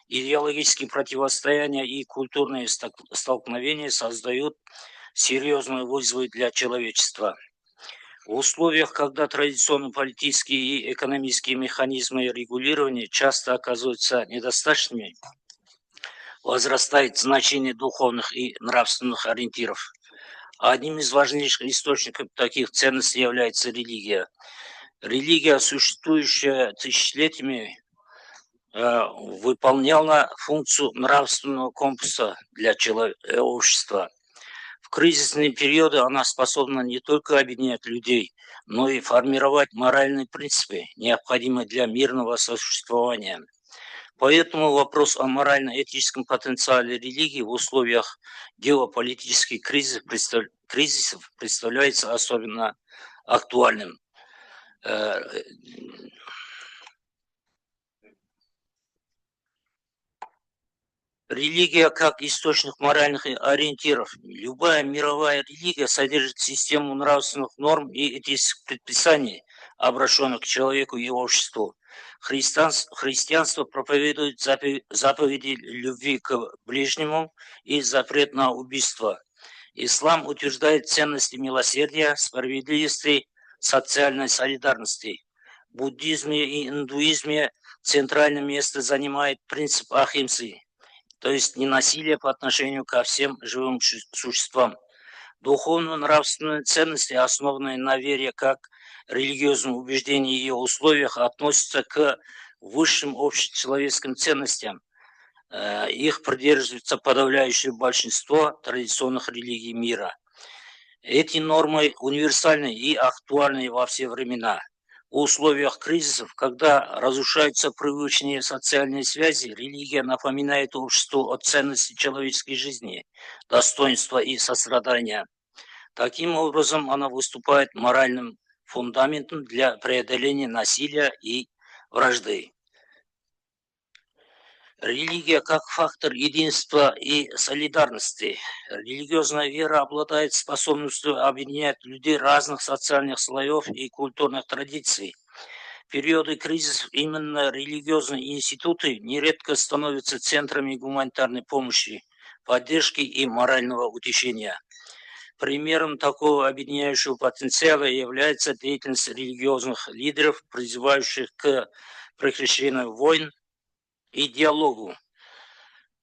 идеологические противостояния и культурные столкновения создают серьезные вызовы для человечества. В условиях, когда традиционные политические и экономические механизмы регулирования часто оказываются недостаточными, возрастает значение духовных и нравственных ориентиров. Одним из важнейших источников таких ценностей является религия. Религия, существующая тысячелетиями, выполняла функцию нравственного компаса для общества. В кризисные периоды она способна не только объединять людей, но и формировать моральные принципы, необходимые для мирного сосуществования. Поэтому вопрос о морально-этическом потенциале религии в условиях геополитических кризисов представляется особенно актуальным. Религия как источник моральных ориентиров. Любая мировая религия содержит систему нравственных норм и этических предписаний, обращенных к человеку и обществу. Христианство проповедует заповеди любви к ближнему и запрет на убийство. Ислам утверждает ценности милосердия, справедливости, социальной солидарности. В буддизме и индуизме центральное место занимает принцип ахимсы, то есть ненасилие по отношению ко всем живым существам. Духовно-нравственные ценности, основанные на вере как религиозном убеждении и ее условиях, относятся к высшим общечеловеческим ценностям. Их придерживается подавляющее большинство традиционных религий мира. Эти нормы универсальны и актуальны во все времена. В условиях кризисов, когда разрушаются привычные социальные связи, религия напоминает обществу о ценности человеческой жизни, достоинства и сострадания. Таким образом, она выступает моральным фундаментом для преодоления насилия и вражды. Религия как фактор единства и солидарности. Религиозная вера обладает способностью объединять людей разных социальных слоев и культурных традиций. В периоды кризисов именно религиозные институты нередко становятся центрами гуманитарной помощи, поддержки и морального утешения. Примером такого объединяющего потенциала является деятельность религиозных лидеров, призывающих к прекращению войн и диалогу.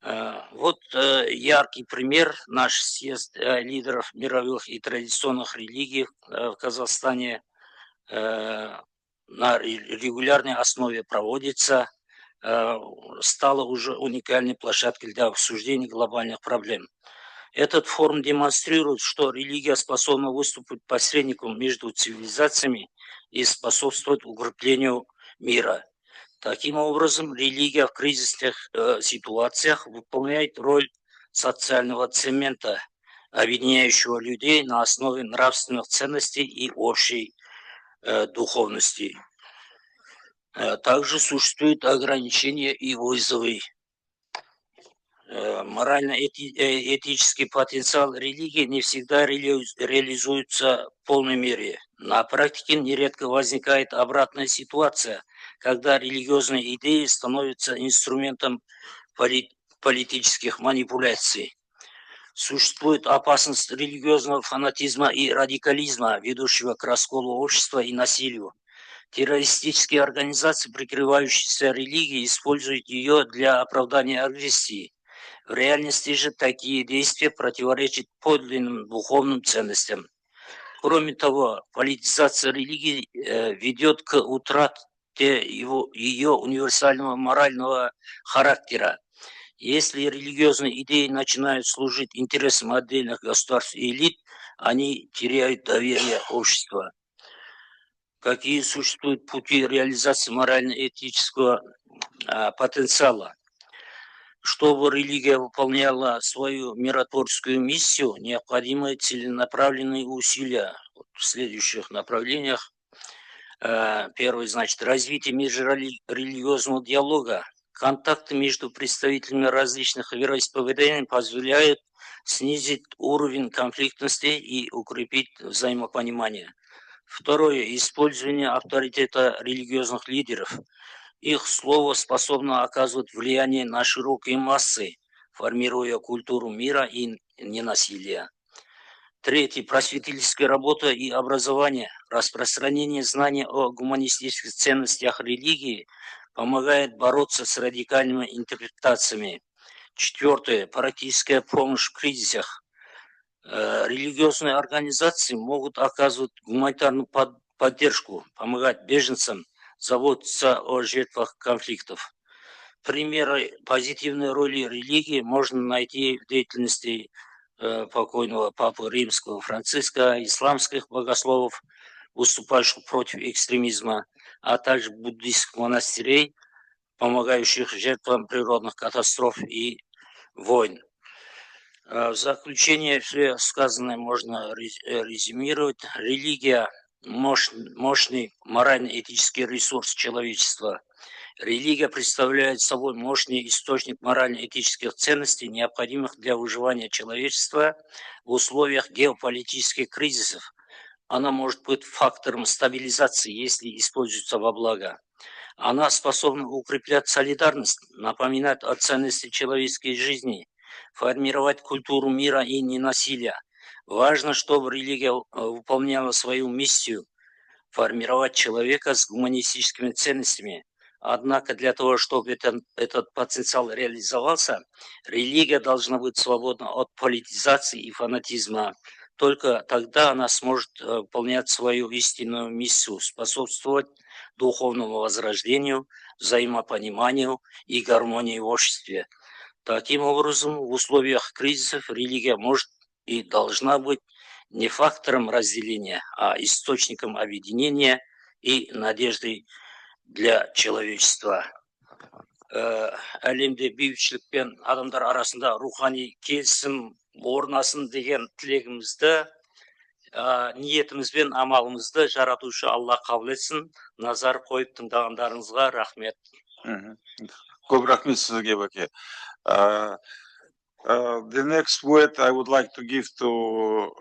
Вот яркий пример: наш съезд лидеров мировых и традиционных религий в Казахстане на регулярной основе проводится, стала уже уникальной площадкой для обсуждения глобальных проблем. Этот форум демонстрирует, что религия способна выступить посредником между цивилизациями и способствовать укреплению мира. Таким образом, религия в кризисных ситуациях выполняет роль социального цемента, объединяющего людей на основе нравственных ценностей и общей духовности. Также существуют ограничения и вызовы. Морально-этический потенциал религии не всегда реализуется в полной мере. На практике нередко возникает обратная ситуация, когда религиозные идеи становятся инструментом политических манипуляций. Существует опасность религиозного фанатизма и радикализма, ведущего к расколу общества и насилию. Террористические организации, прикрывающиеся религией, используют ее для оправдания агрессии. В реальности же такие действия противоречат подлинным духовным ценностям. Кроме того, политизация религии ведет к утрате ее универсального морального характера. Если религиозные идеи начинают служить интересам отдельных государств и элит, они теряют доверие общества. Какие существуют пути реализации морально-этического потенциала? Чтобы религия выполняла свою миротворческую миссию, необходимы целенаправленные усилия в следующих направлениях. Первый, развитие межрелигиозного диалога. Контакты между представителями различных вероисповеданий позволяют снизить уровень конфликтности и укрепить взаимопонимание. Второе. Использование авторитета религиозных лидеров. Их слово способно оказывать влияние на широкие массы, формируя культуру мира и ненасилия. Третье. Просветительская работа и образование. Распространение знаний о гуманистических ценностях религии помогает бороться с радикальными интерпретациями. Четвертое. Практическая помощь в кризисах. Религиозные организации могут оказывать гуманитарную поддержку, помогать беженцам, заботиться о жертвах конфликтов. Примеры позитивной роли религии можно найти в деятельности покойного папы римского Франциска, исламских богословов, выступающих против экстремизма, а также буддийских монастырей, помогающих жертвам природных катастроф и войн. В заключение все сказанное можно резюмировать. Религия – мощный морально-этический ресурс человечества. Религия представляет собой мощный источник морально-этических ценностей, необходимых для выживания человечества в условиях геополитических кризисов. Она может быть фактором стабилизации, если используется во благо. Она способна укреплять солидарность, напоминать о ценности человеческой жизни, формировать культуру мира и ненасилия. Важно, чтобы религия выполняла свою миссию – формировать человека с гуманистическими ценностями. Однако для того, чтобы этот потенциал реализовался, религия должна быть свободна от политизации и фанатизма. Только тогда она сможет выполнять свою истинную миссию, способствовать духовному возрождению, взаимопониманию и гармонии в обществе. Таким образом, в условиях кризисов религия может и должна быть не фактором разделения, а источником объединения и надежды для человечества. Әлемде бейбітшілік пен адамдар арасында рухани келісім орнасын деген тілегімізді, ниетіміз бен амалымызды жаратушы Алла қабыл етсін. Назар қойып тыңдағандарыңызға рахмет. Көп рахмет сізге, Баке. The next word I would like to give to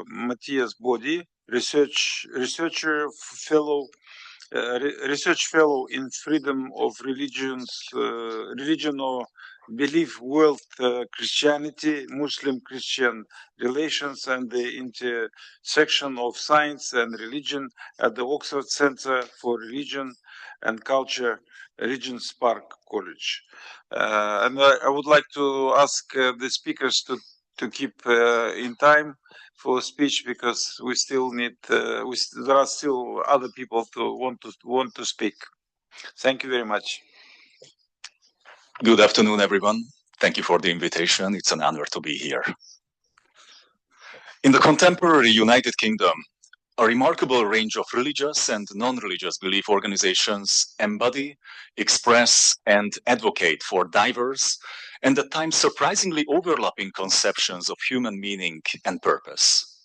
Matthias Bodi, research fellow in freedom of religion or belief world, Christianity, Muslim-Christian relations, and the intersection of science and religion at the Oxford Center for Religion and Culture, Regent's Park College. And I would like to ask the speakers to keep in time for speech, because we still need, there are still other people to want to speak. Thank you very much. Good afternoon, everyone. Thank you for the invitation. It's an honor to be here. In the contemporary United Kingdom, a remarkable range of religious and non-religious belief organizations embody, express, and advocate for diverse and at times surprisingly overlapping conceptions of human meaning and purpose.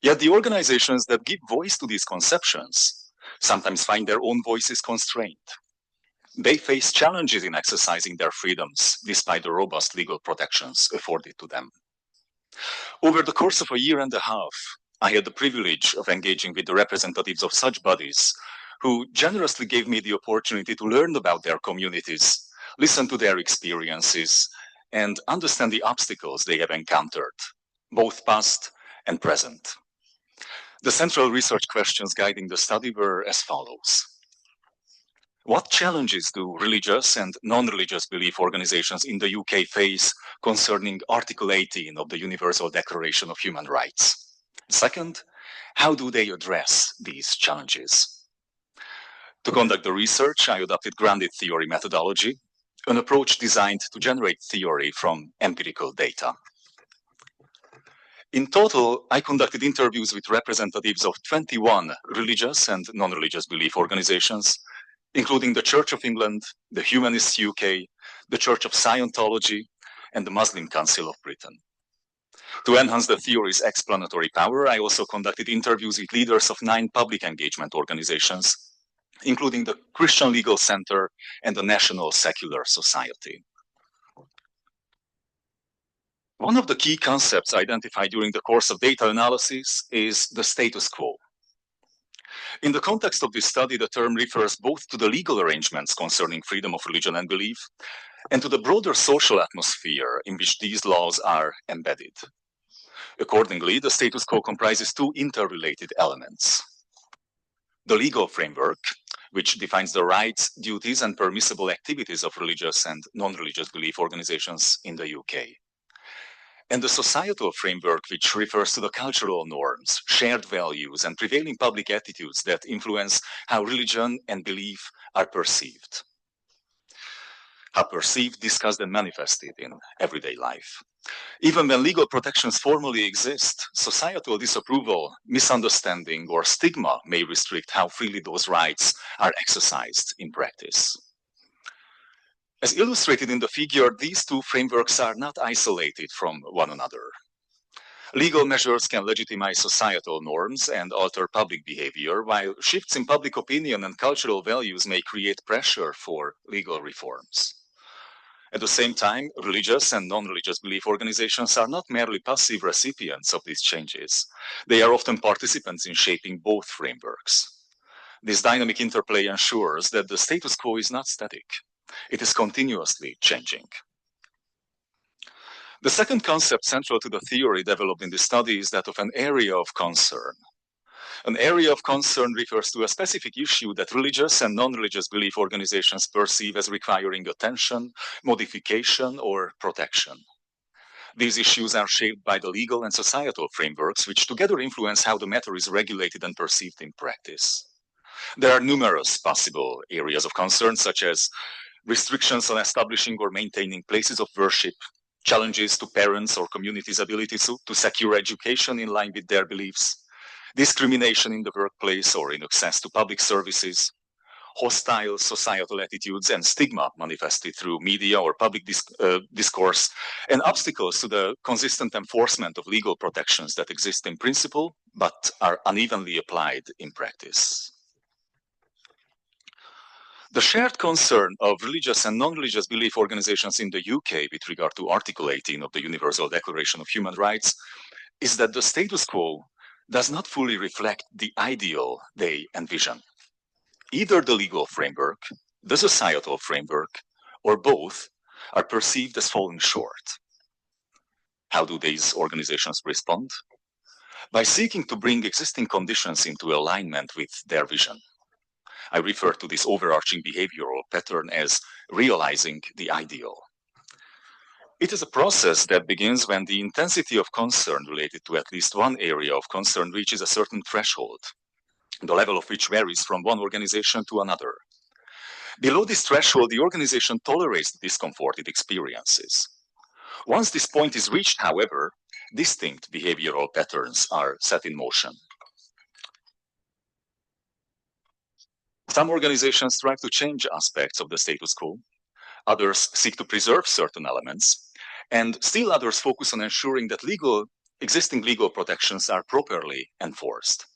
Yet the organizations that give voice to these conceptions sometimes find their own voices constrained. They face challenges in exercising their freedoms despite the robust legal protections afforded to them. Over the course of a year and a half, I had the privilege of engaging with the representatives of such bodies who generously gave me the opportunity to learn about their communities, listen to their experiences, and understand the obstacles they have encountered, both past and present. The central research questions guiding the study were as follows. What challenges do religious and non-religious belief organizations in the UK face concerning Article 18 of the Universal Declaration of Human Rights? Second, how do they address these challenges? To conduct the research, I adopted grounded theory methodology, an approach designed to generate theory from empirical data. In total, I conducted interviews with representatives of 21 religious and non-religious belief organizations, including the Church of England, the Humanists UK, the Church of Scientology, and the Muslim Council of Britain. To enhance the theory's explanatory power, I also conducted interviews with leaders of 9 public engagement organizations, including the Christian Legal Center and the National Secular Society. One of the key concepts identified during the course of data analysis is the status quo, In the context of this study, the term refers both to the legal arrangements concerning freedom of religion and belief, and to the broader social atmosphere in which these laws are embedded. Accordingly, the status quo comprises two interrelated elements. The legal framework, which defines the rights, duties, and permissible activities of religious and non-religious belief organizations in the UK. And the societal framework, which refers to the cultural norms, shared values, and prevailing public attitudes that influence how religion and belief are perceived. How perceived, discussed, and manifested in everyday life. Even when legal protections formally exist, societal disapproval, misunderstanding, or stigma may restrict how freely those rights are exercised in practice. As illustrated in the figure, these two frameworks are not isolated from one another. Legal measures can legitimize societal norms and alter public behavior, while shifts in public opinion and cultural values may create pressure for legal reforms. At the same time, religious and non-religious belief organizations are not merely passive recipients of these changes. They are often participants in shaping both frameworks. This dynamic interplay ensures that the status quo is not static. It is continuously changing. The second concept central to the theory developed in this study is that of an area of concern. An area of concern refers to a specific issue that religious and non-religious belief organizations perceive as requiring attention, modification, or protection. These issues are shaped by the legal and societal frameworks, which together influence how the matter is regulated and perceived in practice. There are numerous possible areas of concern, such as restrictions on establishing or maintaining places of worship, challenges to parents or communities' ability to secure education in line with their beliefs, discrimination in the workplace or in access to public services, hostile societal attitudes and stigma manifested through media or public discourse, and obstacles to the consistent enforcement of legal protections that exist in principle but are unevenly applied in practice. The shared concern of religious and non-religious belief organizations in the UK with regard to Article 18 of the Universal Declaration of Human Rights is that the status quo does not fully reflect the ideal they envision. Either the legal framework, the societal framework, or both are perceived as falling short. How do these organizations respond? By seeking to bring existing conditions into alignment with their vision. I refer to this overarching behavioral pattern as realizing the ideal. It is a process that begins when the intensity of concern related to at least one area of concern reaches a certain threshold, the level of which varies from one organization to another. Below this threshold, the organization tolerates the discomfort it experiences. Once this point is reached, however, distinct behavioral patterns are set in motion. Some organizations strive to change aspects of the status quo, others seek to preserve certain elements, and still others focus on ensuring that existing legal protections are properly enforced.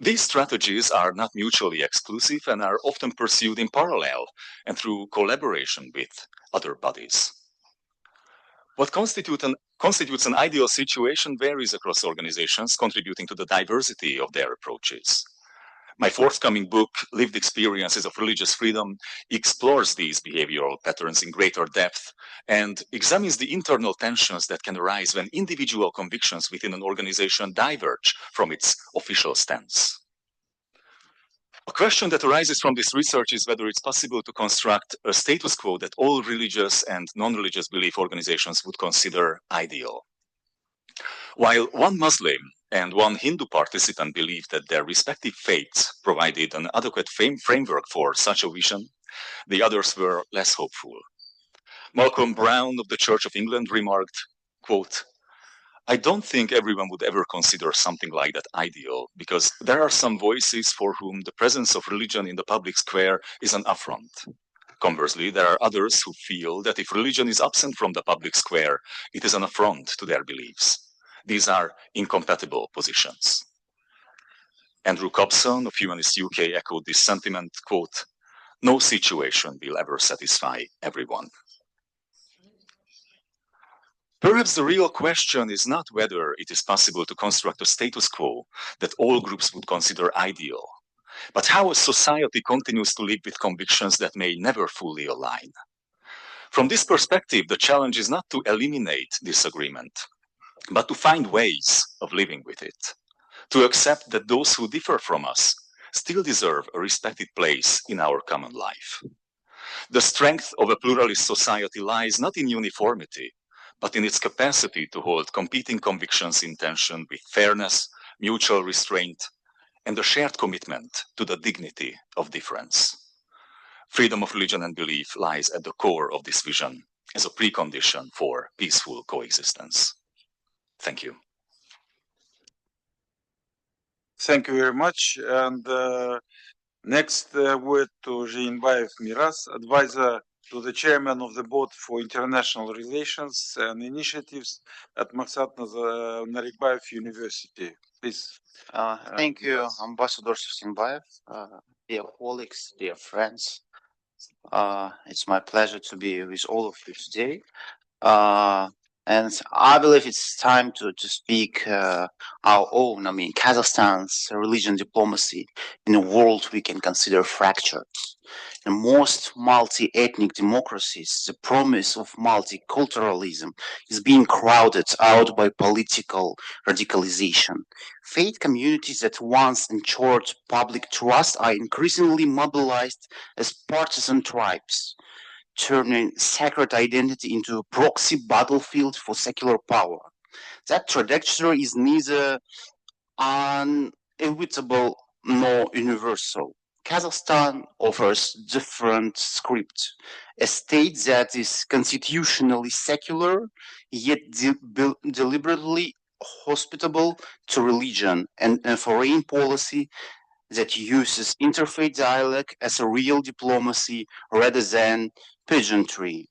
These strategies are not mutually exclusive and are often pursued in parallel and through collaboration with other bodies. What constitutes an ideal situation varies across organizations, contributing to the diversity of their approaches. My forthcoming book, Lived Experiences of Religious Freedom, explores these behavioral patterns in greater depth and examines the internal tensions that can arise when individual convictions within an organization diverge from its official stance. A question that arises from this research is whether it's possible to construct a status quo that all religious and non-religious belief organizations would consider ideal. While one Muslim and one Hindu participant believed that their respective faiths provided an adequate framework for such a vision, the others were less hopeful. Malcolm Brown of the Church of England remarked, quote, "I don't think everyone would ever consider something like that ideal, because there are some voices for whom the presence of religion in the public square is an affront. Conversely, there are others who feel that if religion is absent from the public square, it is an affront to their beliefs. These are incompatible positions." Andrew Cobson of Humanist UK echoed this sentiment, quote, "No situation will ever satisfy everyone." Perhaps the real question is not whether it is possible to construct a status quo that all groups would consider ideal, but how a society continues to live with convictions that may never fully align. From this perspective, the challenge is not to eliminate disagreement, but to find ways of living with it, to accept that those who differ from us still deserve a respected place in our common life. The strength of a pluralist society lies not in uniformity, but in its capacity to hold competing convictions in tension with fairness, mutual restraint, and a shared commitment to the dignity of difference. Freedom of religion and belief lies at the core of this vision as a precondition for peaceful coexistence. Thank you. Thank you very much. And next word to Жиенбаев Мирас, advisor to the chairman of the board for international relations and initiatives at Maksat Narikbaev University. Please. Thank you, Ambassador Жиенбаев, dear colleagues, dear friends. It's my pleasure to be with all of you today. And I believe it's time to speak our own, Kazakhstan's religion diplomacy in a world we can consider fractured. In most multi-ethnic democracies, the promise of multiculturalism is being crowded out by political radicalization. Faith communities that once ensured public trust are increasingly mobilized as partisan tribes, turning sacred identity into a proxy battlefield for secular power. That trajectory is neither inevitable nor universal. Kazakhstan offers different script, a state that is constitutionally secular, yet deliberately hospitable to religion, and a foreign policy that uses interfaith dialogue as a real diplomacy rather than pageantry.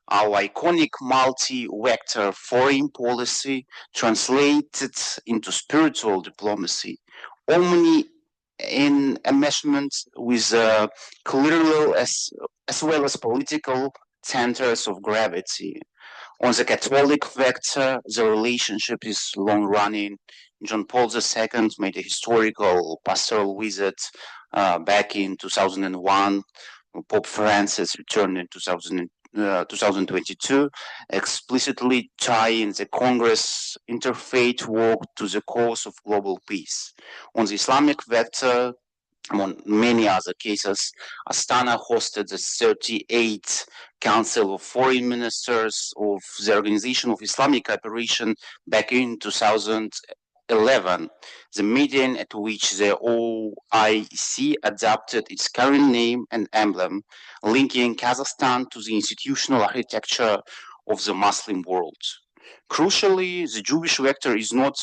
Our iconic multi-vector foreign policy translated into spiritual diplomacy, only in enmeshment with clear as well as political centers of gravity. On the Catholic vector, the relationship is long-running. John Paul II made a historical pastoral visit back in 2001. Pope Francis returned in 2022, explicitly tying the Congress interfaith work to the cause of global peace. On the Islamic vector, among many other cases, Astana hosted the 38th Council of Foreign Ministers of the Organization of Islamic Cooperation back in 2011, the meeting at which the OIC adopted its current name and emblem, linking Kazakhstan to the institutional architecture of the Muslim world. Crucially, the Jewish vector is not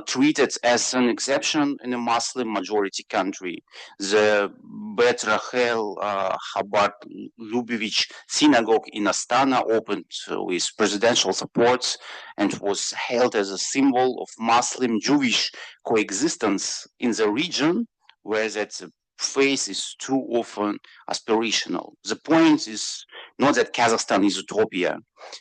treated as an exception in a Muslim majority country. The Bet Rachel Chabad Lubavitch synagogue in Astana opened with presidential support and was held as a symbol of Muslim-Jewish coexistence in the region, where that faith is too often aspirational. The point is not that Kazakhstan is utopia.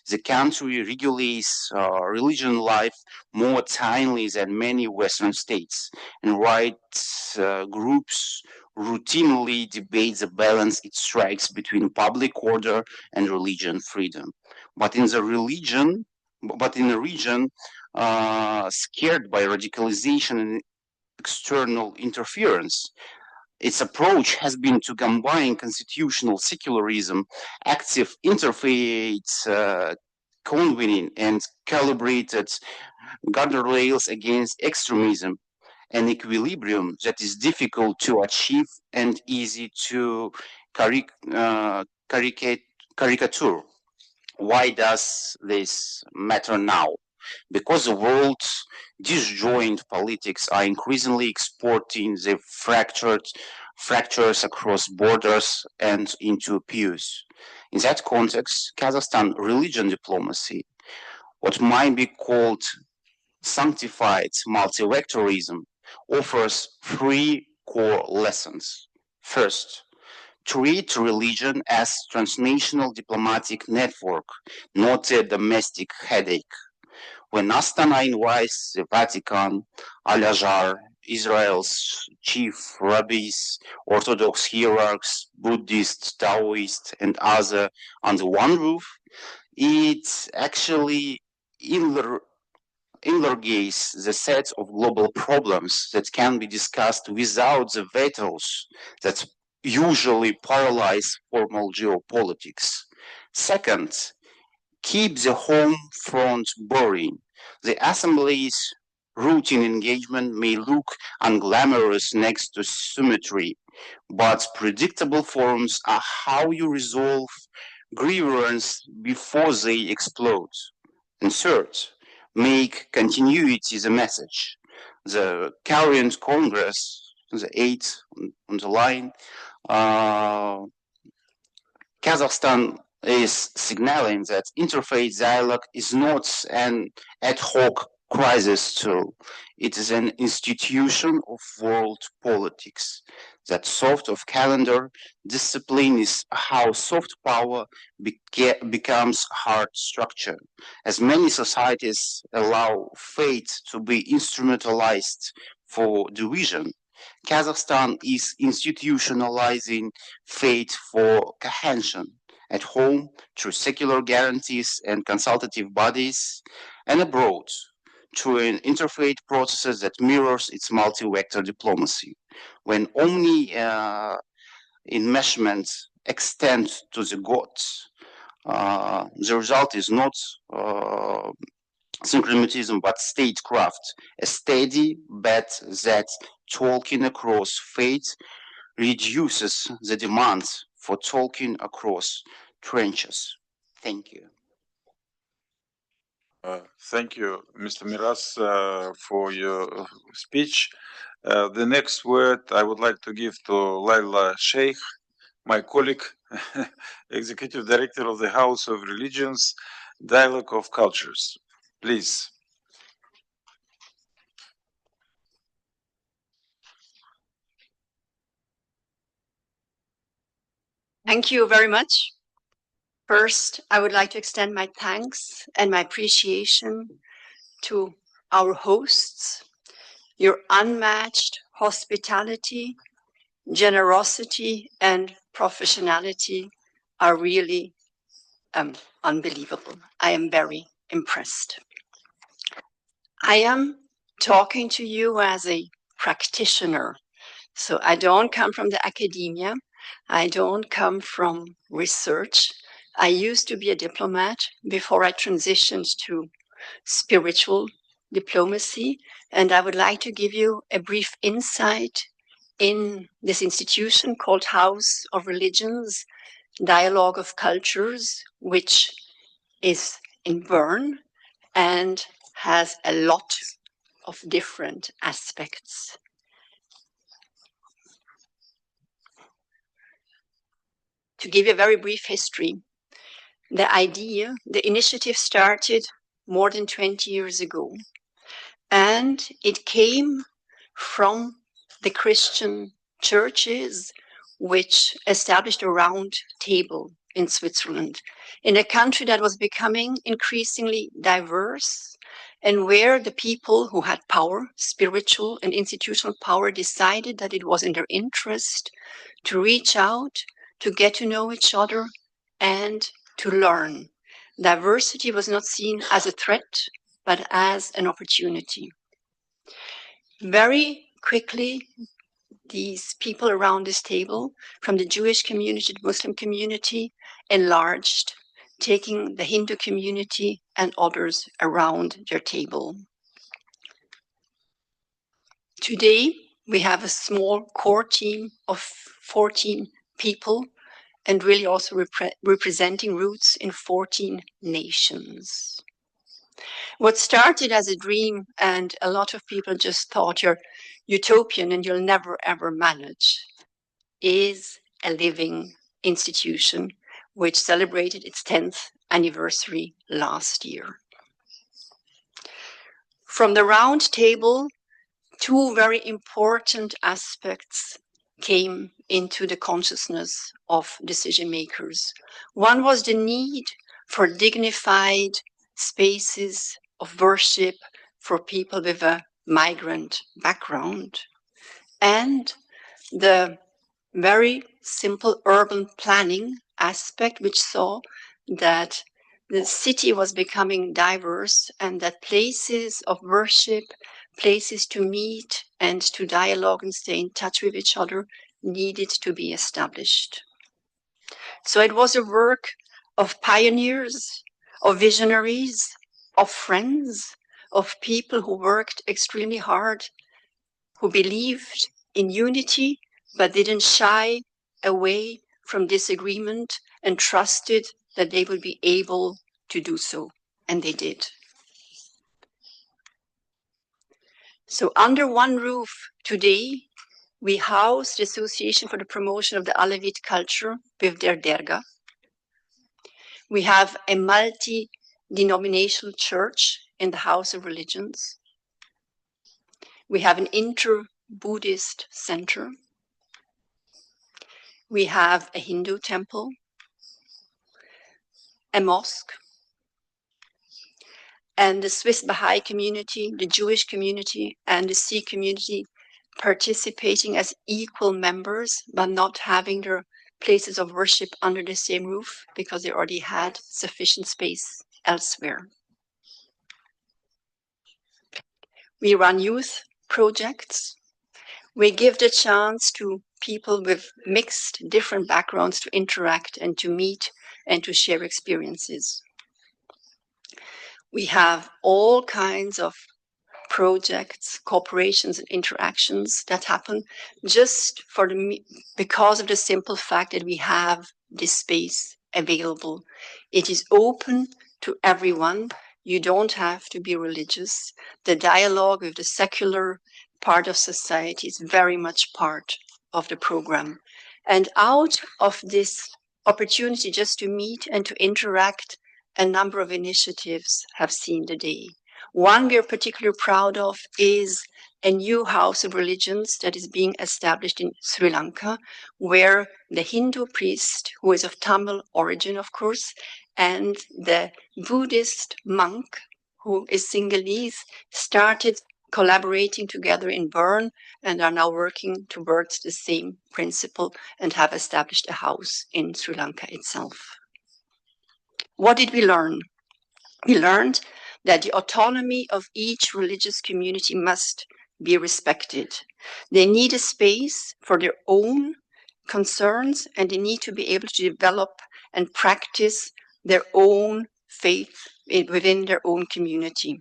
The country regulates religion life more timely than many Western states, and rights groups routinely debate the balance it strikes between public order and religion freedom. But in the region scared by radicalization and external interference, its approach has been to combine constitutional secularism, active interfaith convening, and calibrated guardrails against extremism, an equilibrium that is difficult to achieve and easy to caricature. Why does this matter now? Because the world's disjoint politics are increasingly exporting the fractures across borders and into pews. In that context, Kazakhstan religion diplomacy, what might be called sanctified multivectorism, offers three core lessons. First, treat religion as transnational diplomatic network, not a domestic headache. When Astana invites the Vatican, Al-Azhar, Israel's chief rabbis, Orthodox hierarchs, Buddhists, Taoists, and other under one roof, it actually enlarges the set of global problems that can be discussed without the vetoes that usually paralyze formal geopolitics. Second, keep the home front boring. The Assembly's routine engagement may look unglamorous next to symmetry, but predictable forms are how you resolve grievances before they explode. And third, make continuity the message. The current Congress, the 8 on the line, Kazakhstan is signaling that interfaith dialogue is not an ad hoc crisis tool. It is an institution of world politics. That sort of calendar discipline is how soft power becomes hard structure. As many societies allow fate to be instrumentalized for division, Kazakhstan is institutionalizing fate for cohesion at home through secular guarantees and consultative bodies, and abroad through an interfaith process that mirrors its multi-vector diplomacy. When enmeshment extends to the gods, the result is not syncretism but statecraft, a steady bet that talking across faith reduces the demand for talking across trenches. Thank you. Thank you, Mr. Miras, for your speech. The next word I would like to give to Laila Sheikh, my colleague, Executive Director of the House of Religions, Dialogue of Cultures. Please. Thank you very much. First, I would like to extend my thanks and my appreciation to our hosts. Your unmatched hospitality, generosity, and professionality are really unbelievable. I am very impressed. I am talking to you as a practitioner. So I don't come from the academia. I don't come from research. I used to be a diplomat before I transitioned to spiritual diplomacy, and I would like to give you a brief insight in this institution called House of Religions, Dialogue of Cultures, which is in Bern and has a lot of different aspects. To give you a very brief history, the initiative started more than 20 years ago, and it came from the Christian churches which established a round table in Switzerland, in a country that was becoming increasingly diverse and where the people who had power, spiritual and institutional power, decided that it was in their interest to reach out, to get to know each other, and to learn. Diversity was not seen as a threat, but as an opportunity. Very quickly, these people around this table, from the Jewish community to the Muslim community, enlarged, taking the Hindu community and others around their table. Today, we have a small core team of 14 people, and really also representing roots in 14 nations. What started as a dream, and a lot of people just thought you're utopian and you'll never ever manage, is a living institution which celebrated its 10th anniversary last year. From the round table, two very important aspects came into the consciousness of decision makers. One was the need for dignified spaces of worship for people with a migrant background, and the very simple urban planning aspect, which saw that the city was becoming diverse and that places of worship, places to meet and to dialogue and stay in touch with each other needed to be established. So it was a work of pioneers, of visionaries, of friends, of people who worked extremely hard, who believed in unity, but didn't shy away from disagreement and trusted that they would be able to do so, and they did. So under one roof today, we house the Association for the Promotion of the Alevite Culture with their derga. We have a multi-denominational church in the House of Religions. We have an inter-Buddhist center. We have a Hindu temple, a mosque, and the Swiss Baha'i community, the Jewish community, and the Sikh community participating as equal members, but not having their places of worship under the same roof because they already had sufficient space elsewhere. We run youth projects. We give the chance to people with mixed, different backgrounds to interact and to meet and to share experiences. We have all kinds of projects, cooperations, and interactions that happen just because of the simple fact that we have this space available. It is open to everyone. You don't have to be religious. The dialogue with the secular part of society is very much part of the program. And out of this opportunity just to meet and to interact, a number of initiatives have seen the day. One we are particularly proud of is a new house of religions that is being established in Sri Lanka, where the Hindu priest, who is of Tamil origin, of course, and the Buddhist monk, who is Sinhalese, started collaborating together in Bern and are now working towards the same principle and have established a house in Sri Lanka itself. What did we learn? We learned that the autonomy of each religious community must be respected. They need a space for their own concerns, and they need to be able to develop and practice their own faith within their own community.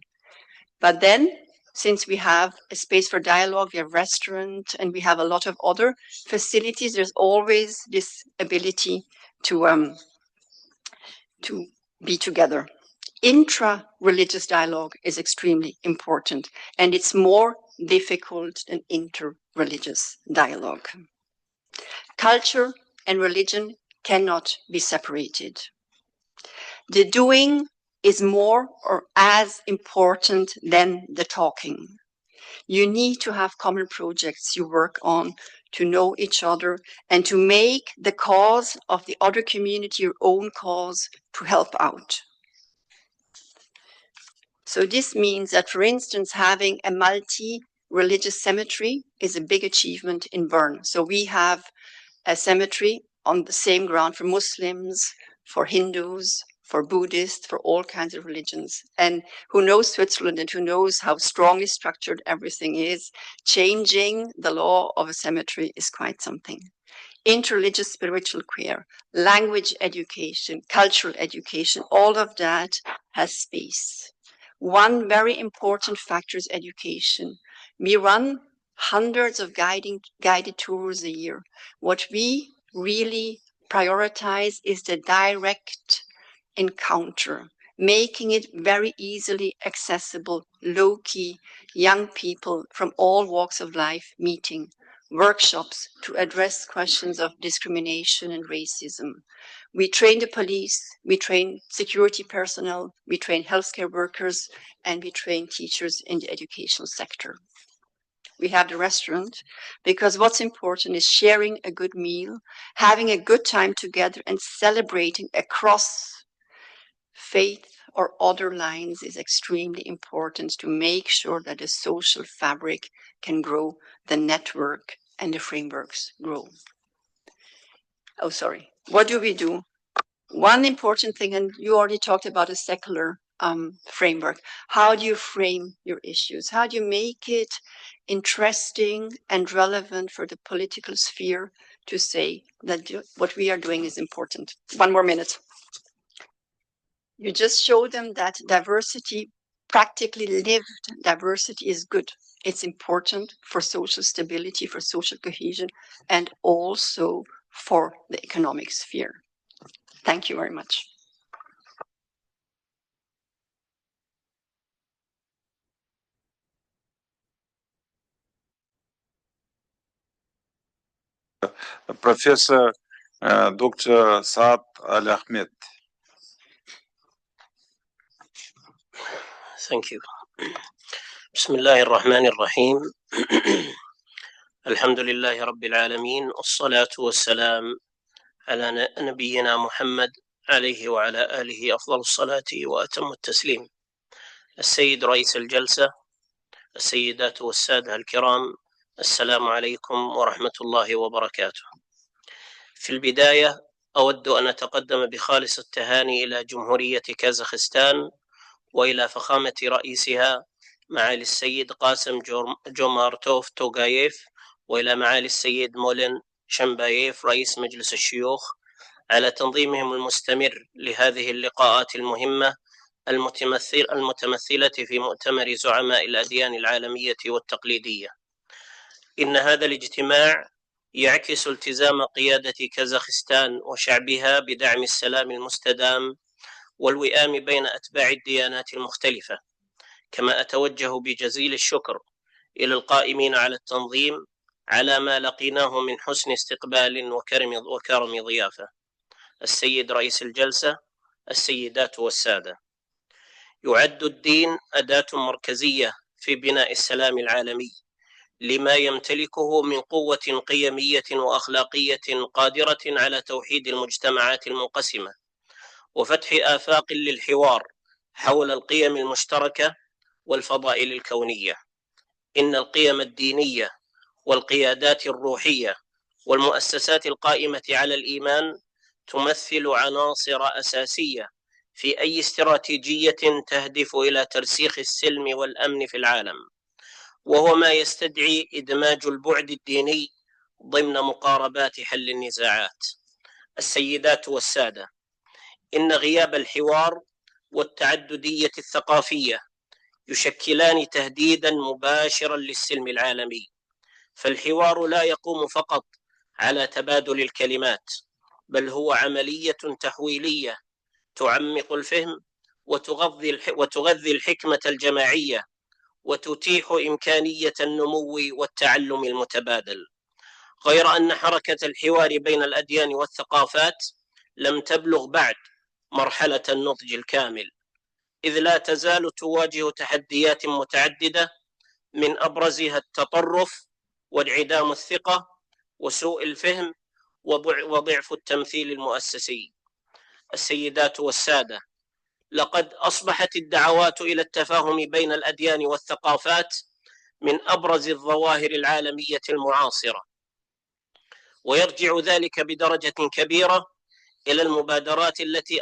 But then, since we have a space for dialogue, we have restaurant, and we have a lot of other facilities, there's always this ability to be together. Intra-religious dialogue is extremely important, and it's more difficult than inter-religious dialogue. Culture and religion cannot be separated. The doing is more or as important than the talking. You need to have common projects you work on to know each other and to make the cause of the other community your own cause to help out. So this means that, for instance, having a multi-religious cemetery is a big achievement in Bern. So we have a cemetery on the same ground for Muslims, for Hindus, for Buddhists, for all kinds of religions. And who knows Switzerland and who knows how strongly structured everything is, changing the law of a cemetery is quite something. Interreligious spiritual care, language education, cultural education, all of that has space. One very important factor is education. We run hundreds of guided tours a year. What we really prioritize is the direct encounter, making it very easily accessible, low-key, young people from all walks of life meeting, workshops to address questions of discrimination and racism. We train the police, we train security personnel, we train healthcare workers, and we train teachers in the educational sector. We have the restaurant, because what's important is sharing a good meal, having a good time together, and celebrating across faith or other lines is extremely important to make sure that the social fabric can grow, the network and the frameworks grow. Oh, sorry. What do we do? One important thing, and you already talked about a secular framework. How do you frame your issues? How do you make it interesting and relevant for the political sphere to say that what we are doing is important? One more minute. You just show them that diversity, practically lived diversity, is good. It's important for social stability, for social cohesion, and also for the economic sphere. Thank you very much. Professor Dr. Saad Al-Ahmed. Thank you. بسم الله الرحمن الرحيم. الحمد لله رب العالمين، والصلاة والسلام على نبينا محمد عليه وعلى آله أفضل الصلاة وأتم التسليم. السيد رئيس الجلسة، السيدات والسادة الكرام، السلام عليكم ورحمة الله وبركاته. في البداية أود أن أتقدم بخالص التهاني إلى جمهورية كازاخستان وإلى فخامة رئيسها معالي السيد قاسم جومارتوف توغايف، وإلى معالي السيد مولن شمبايف رئيس مجلس الشيوخ على تنظيمهم المستمر لهذه اللقاءات المهمة المتمثلة في مؤتمر زعماء الأديان العالمية والتقليدية. إن هذا الاجتماع يعكس التزام قيادة كازاخستان وشعبها بدعم السلام المستدام والوئام بين أتباع الديانات المختلفة. كما أتوجه بجزيل الشكر إلى القائمين على التنظيم على ما لقيناه من حسن استقبال وكرم ضيافة. السيد رئيس الجلسة، السيدات والسادة، يعد الدين أداة مركزية في بناء السلام العالمي لما يمتلكه من قوة قيمية وأخلاقية قادرة على توحيد المجتمعات المنقسمة وفتح آفاق للحوار حول القيم المشتركة والفضائل الكونية. إن القيم الدينية والقيادات الروحية والمؤسسات القائمة على الإيمان تمثل عناصر أساسية في أي استراتيجية تهدف إلى ترسيخ السلم والأمن في العالم، وهو ما يستدعي إدماج البعد الديني ضمن مقاربات حل النزاعات. السيدات والسادة، إن غياب الحوار والتعددية الثقافية يشكلان تهديدا مباشرا للسلم العالمي، فالحوار لا يقوم فقط على تبادل الكلمات، بل هو عملية تحويلية تعمق الفهم وتغذي الحكمة الجماعية وتتيح إمكانية النمو والتعلم المتبادل. غير أن حركة الحوار بين الأديان والثقافات لم تبلغ بعد مرحلة النضج الكامل، إذ لا تزال تواجه تحديات متعددة من أبرزها التطرف وانعدام الثقة وسوء الفهم وضعف التمثيل المؤسسي. السيدات والسادة، لقد أصبحت الدعوات إلى التفاهم بين الأديان والثقافات من أبرز الظواهر العالمية المعاصرة، ويرجع ذلك بدرجة كبيرة إلى المبادرات التي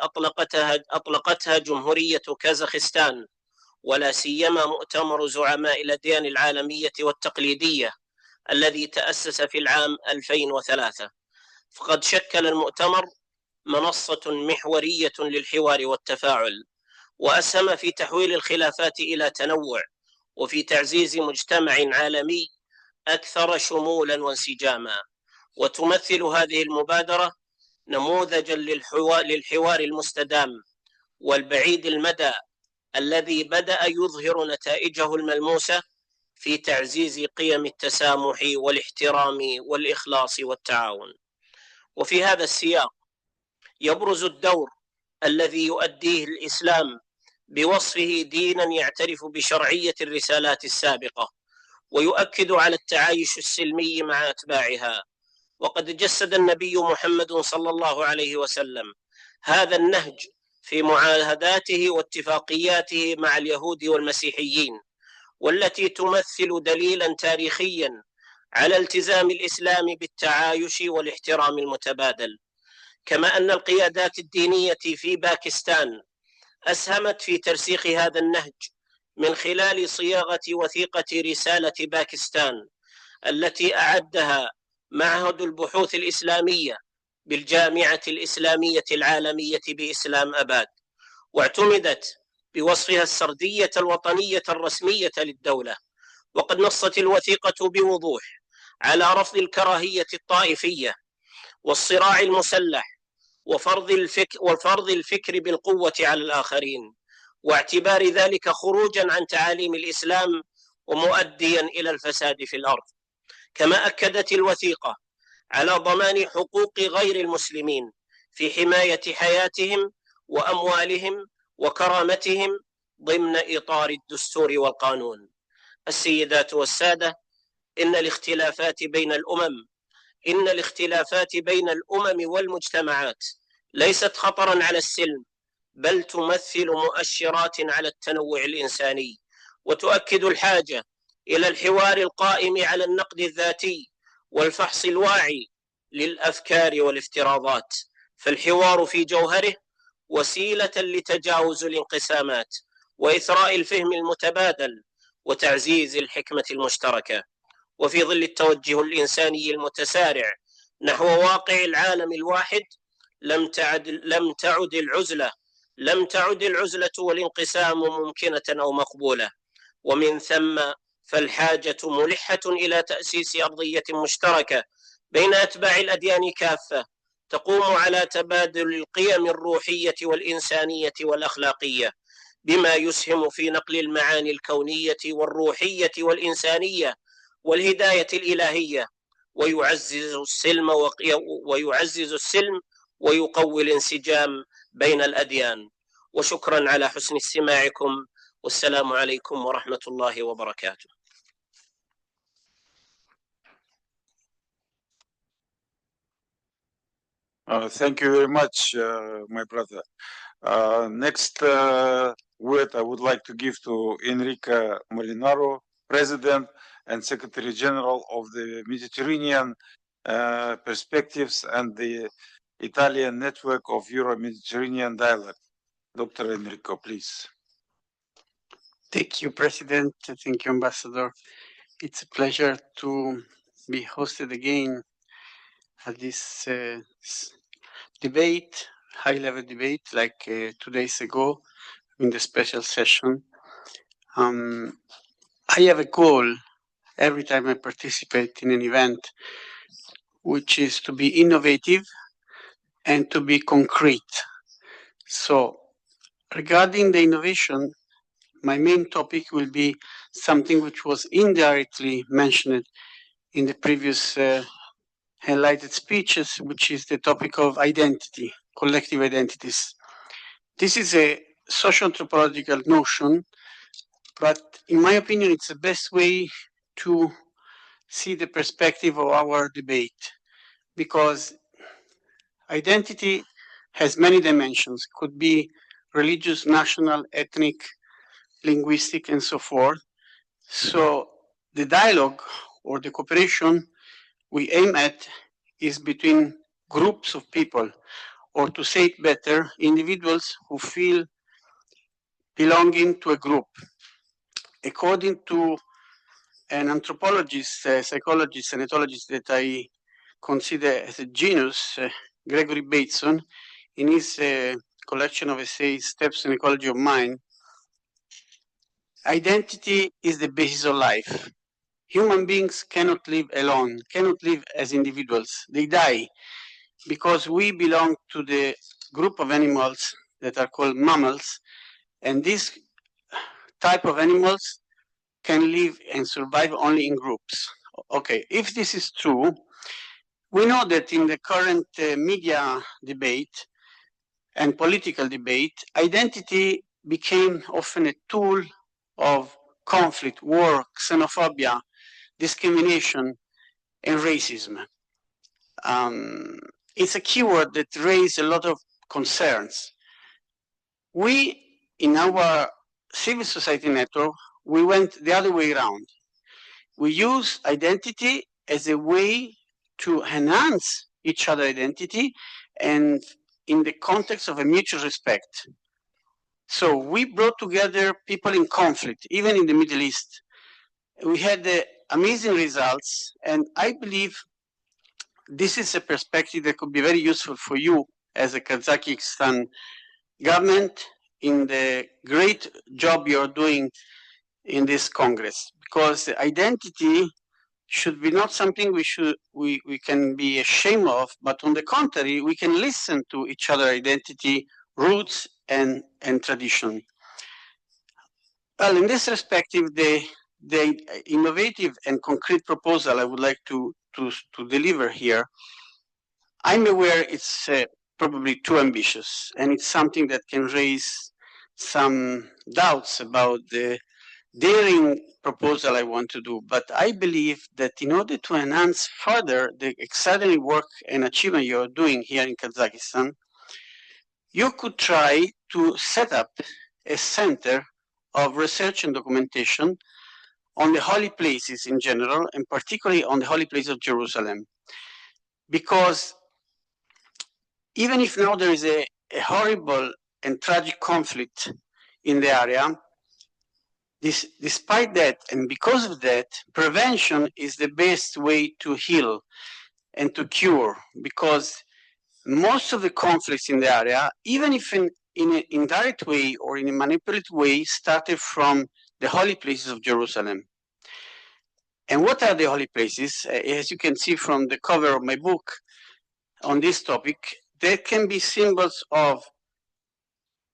أطلقتها جمهورية كازاخستان، ولا سيما مؤتمر زعماء الأديان العالمية والتقليدية الذي تأسس في العام 2003. فقد شكل المؤتمر منصة محورية للحوار والتفاعل، وأسهم في تحويل الخلافات إلى تنوع وفي تعزيز مجتمع عالمي أكثر شمولا وانسجاما. وتمثل هذه المبادرة نموذجا للحوار المستدام والبعيد المدى الذي بدأ يظهر نتائجه الملموسة في تعزيز قيم التسامح والاحترام والإخلاص والتعاون. وفي هذا السياق يبرز الدور الذي يؤديه الإسلام بوصفه دينا يعترف بشرعية الرسالات السابقة ويؤكد على التعايش السلمي مع أتباعها. وقد جسد النبي محمد صلى الله عليه وسلم هذا النهج في معاهداته واتفاقياته مع اليهود والمسيحيين، والتي تمثل دليلا تاريخيا على التزام الإسلام بالتعايش والاحترام المتبادل. كما أن القيادات الدينية في باكستان أسهمت في ترسيخ هذا النهج من خلال صياغة وثيقة رسالة باكستان التي أعدها معهد البحوث الإسلامية بالجامعة الإسلامية العالمية بإسلام أباد، واعتمدت بوصفها السردية الوطنية الرسمية للدولة. وقد نصت الوثيقة بوضوح على رفض الكراهية الطائفية والصراع المسلح وفرض الفكر بالقوة على الآخرين، واعتبار ذلك خروجا عن تعاليم الإسلام ومؤديا إلى الفساد في الأرض. كما أكدت الوثيقة على ضمان حقوق غير المسلمين في حماية حياتهم وأموالهم وكرامتهم ضمن إطار الدستور والقانون. السيدات والسادة، إن الاختلافات بين الأمم والمجتمعات ليست خطرا على السلم، بل تمثل مؤشرات على التنوع الإنساني، وتؤكد الحاجة إلى الحوار القائم على النقد الذاتي والفحص الواعي للأفكار والافتراضات. فالحوار في جوهره وسيلة لتجاوز الانقسامات وإثراء الفهم المتبادل وتعزيز الحكمة المشتركة. وفي ظل التوجه الإنساني المتسارع نحو واقع العالم الواحد، لم تعد العزلة والانقسام ممكنة أو مقبولة، ومن ثم فالحاجة ملحة إلى تأسيس أرضية مشتركة بين أتباع الأديان كافة تقوم على تبادل القيم الروحية والإنسانية والأخلاقية، بما يسهم في نقل المعاني الكونية والروحية والإنسانية والهداية الإلهية، ويعزز السلم ويقوي الانسجام بين الأديان. وشكرا على حسن استماعكم، والسلام عليكم ورحمة الله وبركاته. Thank you very much, my brother. Next word I would like to give to Enrique Molinaro, President and Secretary General of the Mediterranean Perspectives and the Italian Network of Euro-Mediterranean Dialogue. Dr. Enrico, please. Thank you, President. Thank you, Ambassador. It's a pleasure to be hosted again at this debate, high-level debate, like 2 days ago in the special session. I have a goal every time I participate in an event, which is to be innovative and to be concrete. So, regarding the innovation, my main topic will be something which was indirectly mentioned in the previous highlighted speeches, which is the topic of identity, collective identities. This is a social anthropological notion, but in my opinion, it's the best way to see the perspective of our debate, because identity has many dimensions. It could be religious, national, ethnic, linguistic, and so forth. So the dialogue or the cooperation we aim at is between groups of people, or to say it better, individuals who feel belonging to a group. According to an anthropologist, psychologist, and ethologist that I consider as a genius, Gregory Bateson, in his collection of essays, Steps in Ecology of Mind, identity is the basis of life. Human beings cannot live alone, cannot live as individuals. They die because we belong to the group of animals that are called mammals, and this type of animals can live and survive only in groups. Okay, if this is true, we know that in the current media debate and political debate, identity became often a tool of conflict, war, xenophobia, discrimination, and racism. It's a keyword that raises a lot of concerns. we, in our civil society network, we went the other way around. We use identity as a way to enhance each other's identity and in the context of a mutual respect. So we brought together people in conflict, even in the Middle East. We had amazing results, and I believe this is a perspective that could be very useful for you as a Kazakhstan government in the great job you're doing in this Congress, because the identity should be not something we can be ashamed of, but on the contrary, we can listen to each other's identity, roots, and tradition. Well, in this perspective, the innovative and concrete proposal I would like to deliver here, I'm aware it's probably too ambitious, and it's something that can raise some doubts about the daring proposal I want to do. But I believe that in order to enhance further the extraordinary work and achievement you're doing here in Kazakhstan, you could try to set up a center of research and documentation on the holy places in general, and particularly on the holy place of Jerusalem. Because even if now there is a horrible and tragic conflict in the area, despite that, and because of that, prevention is the best way to heal and to cure, because most of the conflicts in the area, even if in an indirect way or in a manipulative way, started from the holy places of Jerusalem. And what are the holy places? As you can see from the cover of my book on this topic, they can be symbols of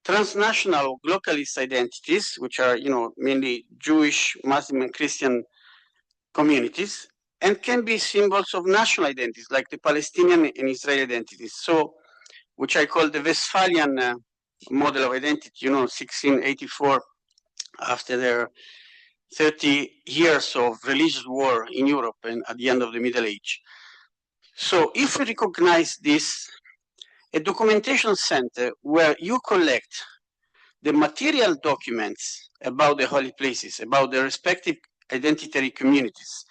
transnational localist identities, which are, mainly Jewish, Muslim, and Christian communities, and can be symbols of national identities, like the Palestinian and Israeli identities. So, which I call the Westphalian model of identity, 1684, after their 30 years of religious war in Europe and at the end of the Middle Age. So if we recognize this, a documentation center where you collect the material documents about the holy places, about the respective identitary communities,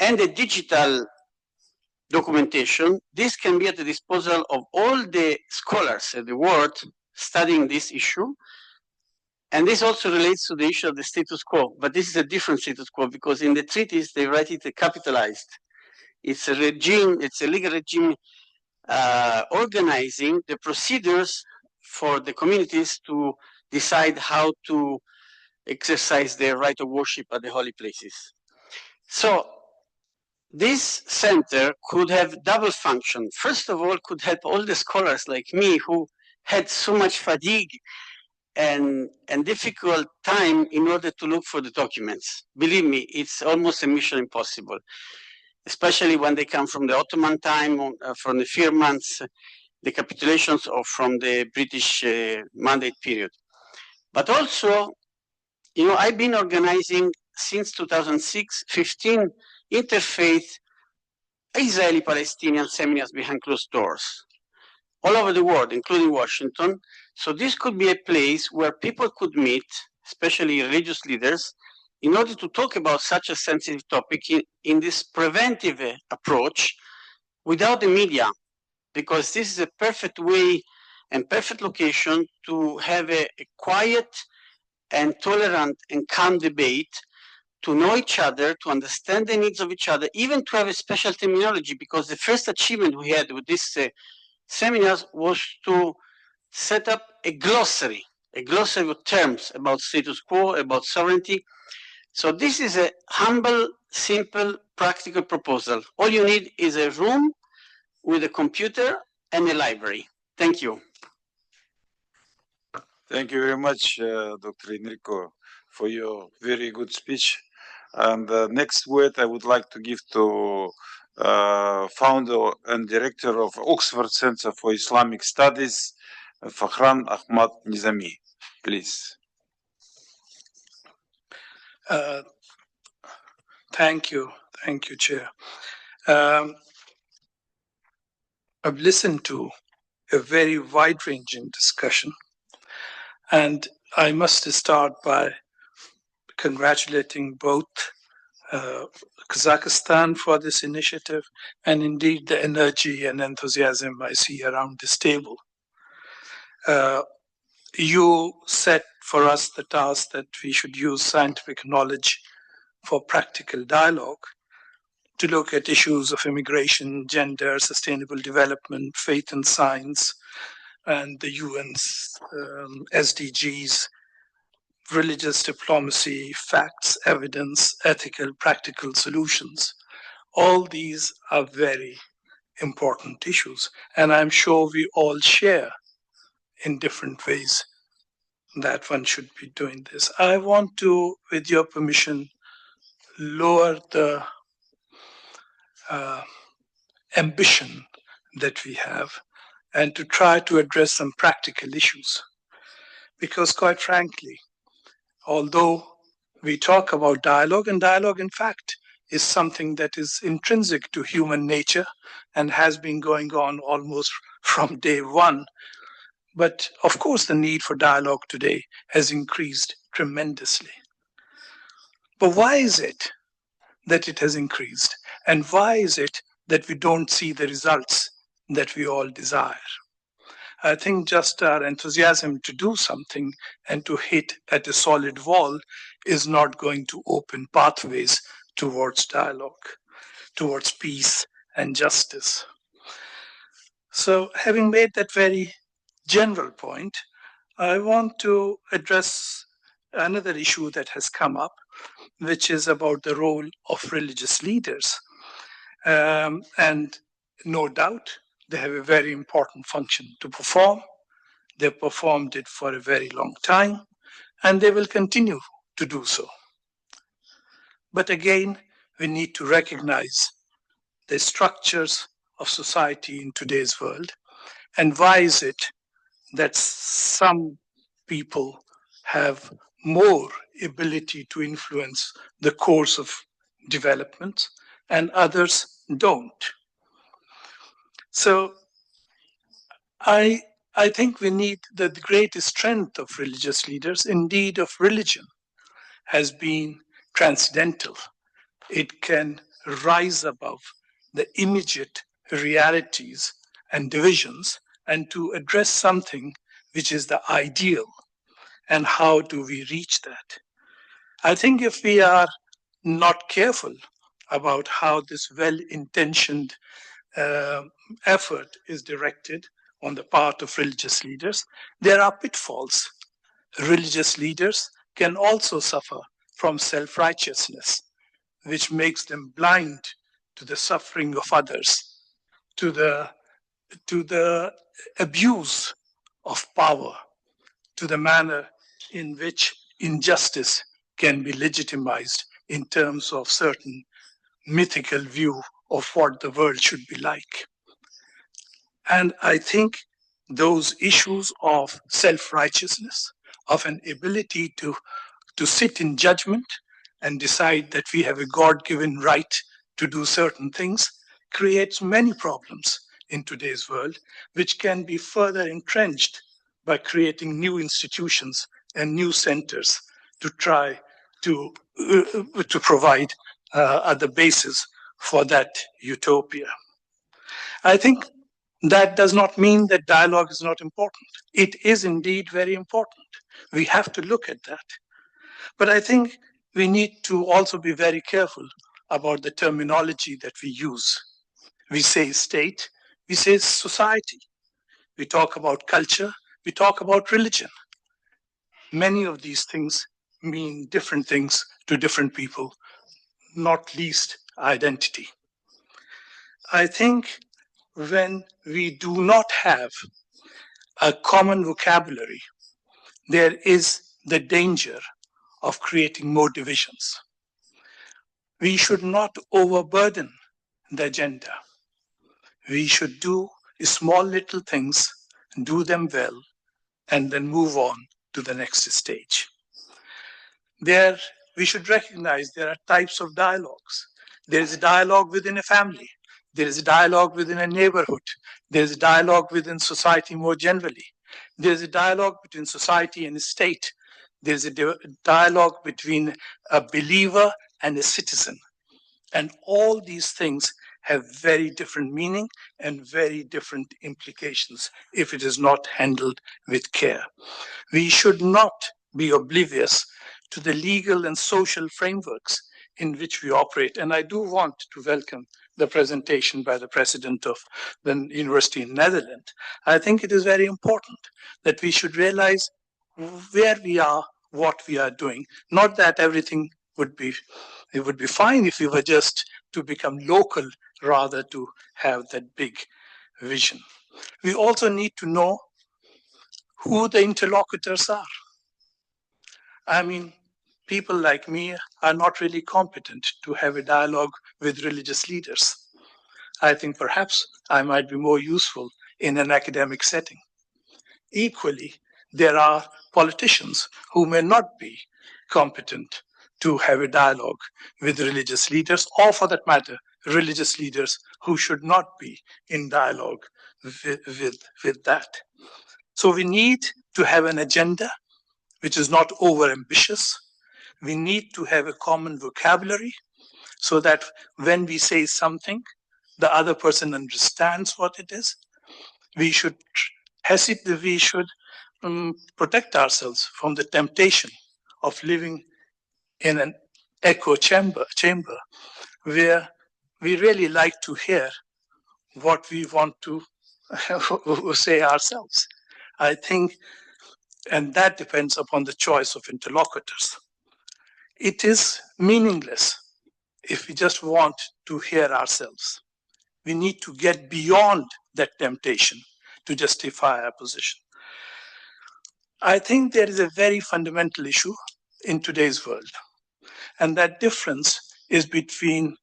and the digital documentation, this can be at the disposal of all the scholars in the world studying this issue. And this also relates to the issue of the status quo, but this is a different status quo, because in the treaties they write it capitalized. It's a regime, it's a legal regime organizing the procedures for the communities to decide how to exercise their right of worship at the holy places. So this center could have double function. First of all, could help all the scholars like me who had so much fatigue and difficult time in order to look for the documents. Believe me, it's almost a mission impossible, especially when they come from the Ottoman time, from the Firmans, the capitulations, or from the British Mandate period. But also, I've been organizing since 2006, 15 interfaith Israeli-Palestinian seminars behind closed doors all over the world, including Washington. So this could be a place where people could meet, especially religious leaders, in order to talk about such a sensitive topic in this preventive approach without the media, because this is a perfect way and perfect location to have a quiet and tolerant and calm debate, to know each other, to understand the needs of each other, even to have a special terminology, because the first achievement we had with this seminars was to set up a glossary of terms about status quo, about sovereignty. So this is a humble, simple, practical proposal. All you need is a room with a computer and a library. Thank you. Thank you very much, Dr. Enrico, for your very good speech. And the next word I would like to give to founder and director of Oxford Center for Islamic Studies, Fakhran Ahmad Nizami. Please. Thank you, Chair. I've listened to a very wide-ranging discussion. And I must start by congratulating both Kazakhstan for this initiative and indeed the energy and enthusiasm I see around this table. You set for us the task that we should use scientific knowledge for practical dialogue to look at issues of immigration, gender, sustainable development, faith and science, and the UN's SDGs, religious diplomacy, facts, evidence, ethical, practical solutions. All these are very important issues, and I'm sure we all share in different ways that one should be doing this. I want to, with your permission, lower the ambition that we have and to try to address some practical issues. Because quite frankly, although we talk about dialogue, and dialogue in fact is something that is intrinsic to human nature and has been going on almost from day one, but of course the need for dialogue today has increased tremendously. But why is it that it has increased? And why is it that we don't see the results that we all desire? I think just our enthusiasm to do something and to hit at a solid wall is not going to open pathways towards dialogue, towards peace and justice. So having made that very general point, I want to address another issue that has come up, which is about the role of religious leaders. And no doubt, they have a very important function to perform. They performed it for a very long time, and they will continue to do so. But again, we need to recognize the structures of society in today's world, and why is it that some people have more ability to influence the course of development and others don't. So I think we need the greatest strength of religious leaders, indeed of religion, has been transcendental. It can rise above the immediate realities and divisions and to address something which is the ideal. And how do we reach that? I think if we are not careful about how this well-intentioned effort is directed on the part of religious leaders, there are pitfalls. Religious leaders can also suffer from self-righteousness, which makes them blind to the suffering of others, to the abuse of power, to the manner in which injustice can be legitimized in terms of certain mythical view of what the world should be like. And I think those issues of self-righteousness, of an ability to sit in judgment and decide that we have a God-given right to do certain things, creates many problems in today's world, which can be further entrenched by creating new institutions and new centers to try to provide the basis for that utopia. I think that does not mean that dialogue is not important. It is indeed very important. We have to look at that. But I think we need to also be very careful about the terminology that we use. We say state, we say society. We talk about culture, we talk about religion. Many of these things mean different things to different people, not least identity. I think when we do not have a common vocabulary, there is the danger of creating more divisions. We should not overburden the agenda. We should do small little things, do them well, and then move on to the next stage. We should recognize there are types of dialogues. There is a dialogue within a family. There is a dialogue within a neighborhood. There is a dialogue within society more generally. There's a dialogue between society and the state. There's a dialogue between a believer and a citizen. And all these things have very different meaning and very different implications if it is not handled with care. We should not be oblivious to the legal and social frameworks in which we operate. And I do want to welcome the presentation by the president of the university in Netherlands. I think it is very important that we should realize where we are, what we are doing. Not that everything would be fine if we were just to become local rather to have that big vision. We also need to know who the interlocutors are. I mean, people like me are not really competent to have a dialogue with religious leaders. I think perhaps I might be more useful in an academic setting. Equally, there are politicians who may not be competent to have a dialogue with religious leaders, or for that matter, religious leaders who should not be in dialogue with that. So we need to have an agenda which is not overambitious. We need to have a common vocabulary so that when we say something, the other person understands what it is. We should protect ourselves from the temptation of living in an echo chamber where we really like to hear what we want to say ourselves. I think, and that depends upon the choice of interlocutors. It is meaningless if we just want to hear ourselves. We need to get beyond that temptation to justify our position. I think there is a very fundamental issue in today's world, and that difference is between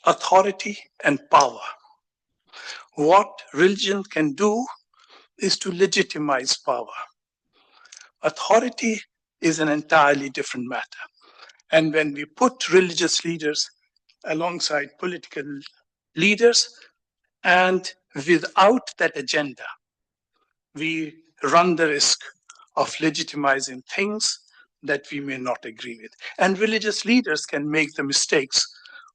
authority and power. What religion can do is to legitimize power. Authority is an entirely different matter. And when we put religious leaders alongside political leaders, and without that agenda, we run the risk of legitimizing things that we may not agree with. And religious leaders can make the mistakes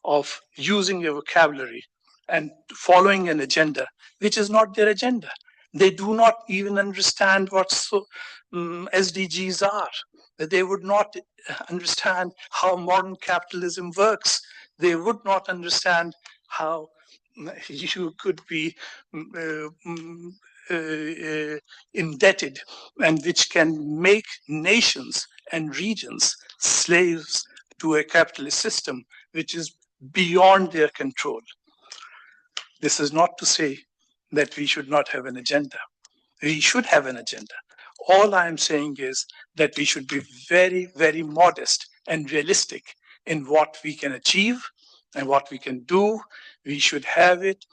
of using a vocabulary and following an agenda which is not their agenda. They do not even understand what SDGs are. They would not understand how modern capitalism works. They would not understand how you could be indebted, and which can make nations and regions slaves to a capitalist system which is beyond their control. This is not to say that we should not have an agenda. We should have an agenda. All I'm saying is that we should be very, very modest and realistic in what we can achieve and what we can do. We should have it.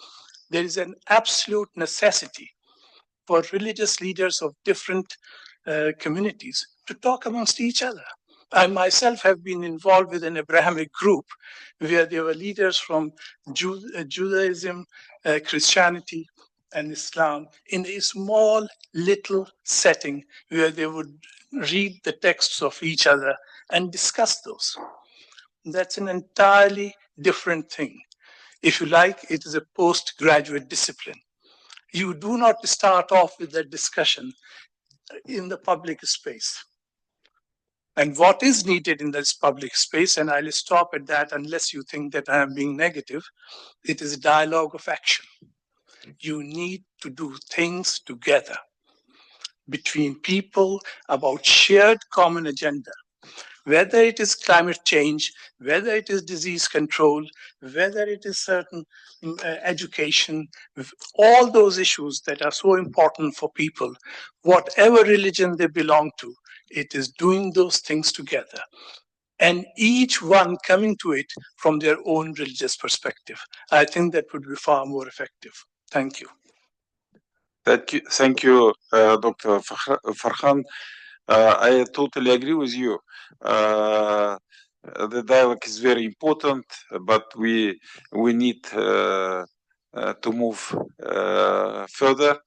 There is an absolute necessity for religious leaders of different communities to talk amongst each other. I myself have been involved with an Abrahamic group where there were leaders from Judaism, Christianity, and Islam in a small little setting where they would read the texts of each other and discuss those. That's an entirely different thing. If you like, it is a postgraduate discipline. You do not start off with that discussion in the public space. And what is needed in this public space, and I'll stop at that unless you think that I am being negative, it is a dialogue of action. You need to do things together between people about shared common agenda, whether it is climate change, whether it is disease control, whether it is certain education, all those issues that are so important for people, whatever religion they belong to, it is doing those things together. And each one coming to it from their own religious perspective. I think that would be far more effective. Thank you. Thank you, Dr. Farhan. I totally agree with you. The dialogue is very important, but we need to move further.